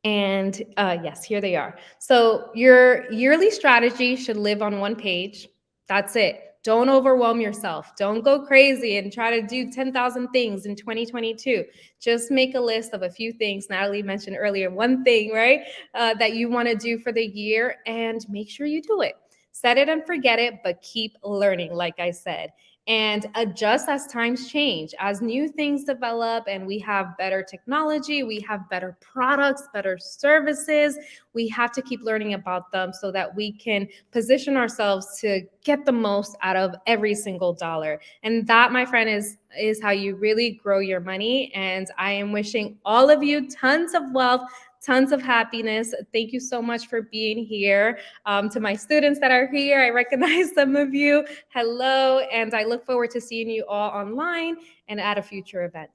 And yes, here they are. So your yearly strategy should live on one page. That's it. Don't overwhelm yourself. Don't go crazy and try to do 10,000 things in 2022. Just make a list of a few things. Natalie mentioned earlier, one thing, right, that you want to do for the year, and make sure you do it. Set it and forget it, but keep learning, like I said, and adjust as times change, as new things develop and we have better technology, we have better products, better services. We have to keep learning about them so that we can position ourselves to get the most out of every single dollar. And that, my friend, is how you really grow your money. And I am wishing all of you tons of wealth, tons of happiness. Thank you so much for being here. To my students that are here, I recognize some of you. Hello, and I look forward to seeing you all online and at a future event.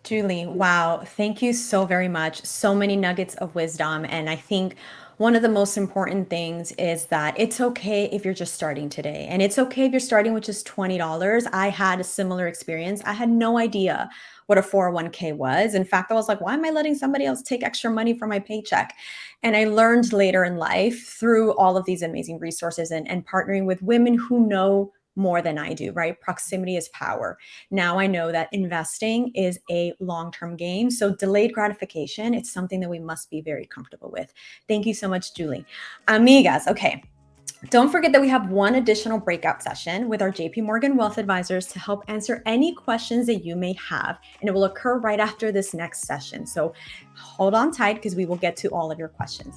Julie, wow. Thank you so very much. So many nuggets of wisdom. And I think one of the most important things is that it's okay if you're just starting today. And it's okay if you're starting with just $20. I had a similar experience. I had no idea what a 401k was. In fact, I was like, why am I letting somebody else take extra money from my paycheck? And I learned later in life through all of these amazing resources and partnering with women who know more than I do, right? Proximity is power. Now I know that investing is a long-term game. So delayed gratification, it's something that we must be very comfortable with. Thank you so much, Julie. Amigas, okay. Don't forget that we have one additional breakout session with our JP Morgan Wealth Advisors to help answer any questions that you may have. And it will occur right after this next session. So hold on tight because we will get to all of your questions.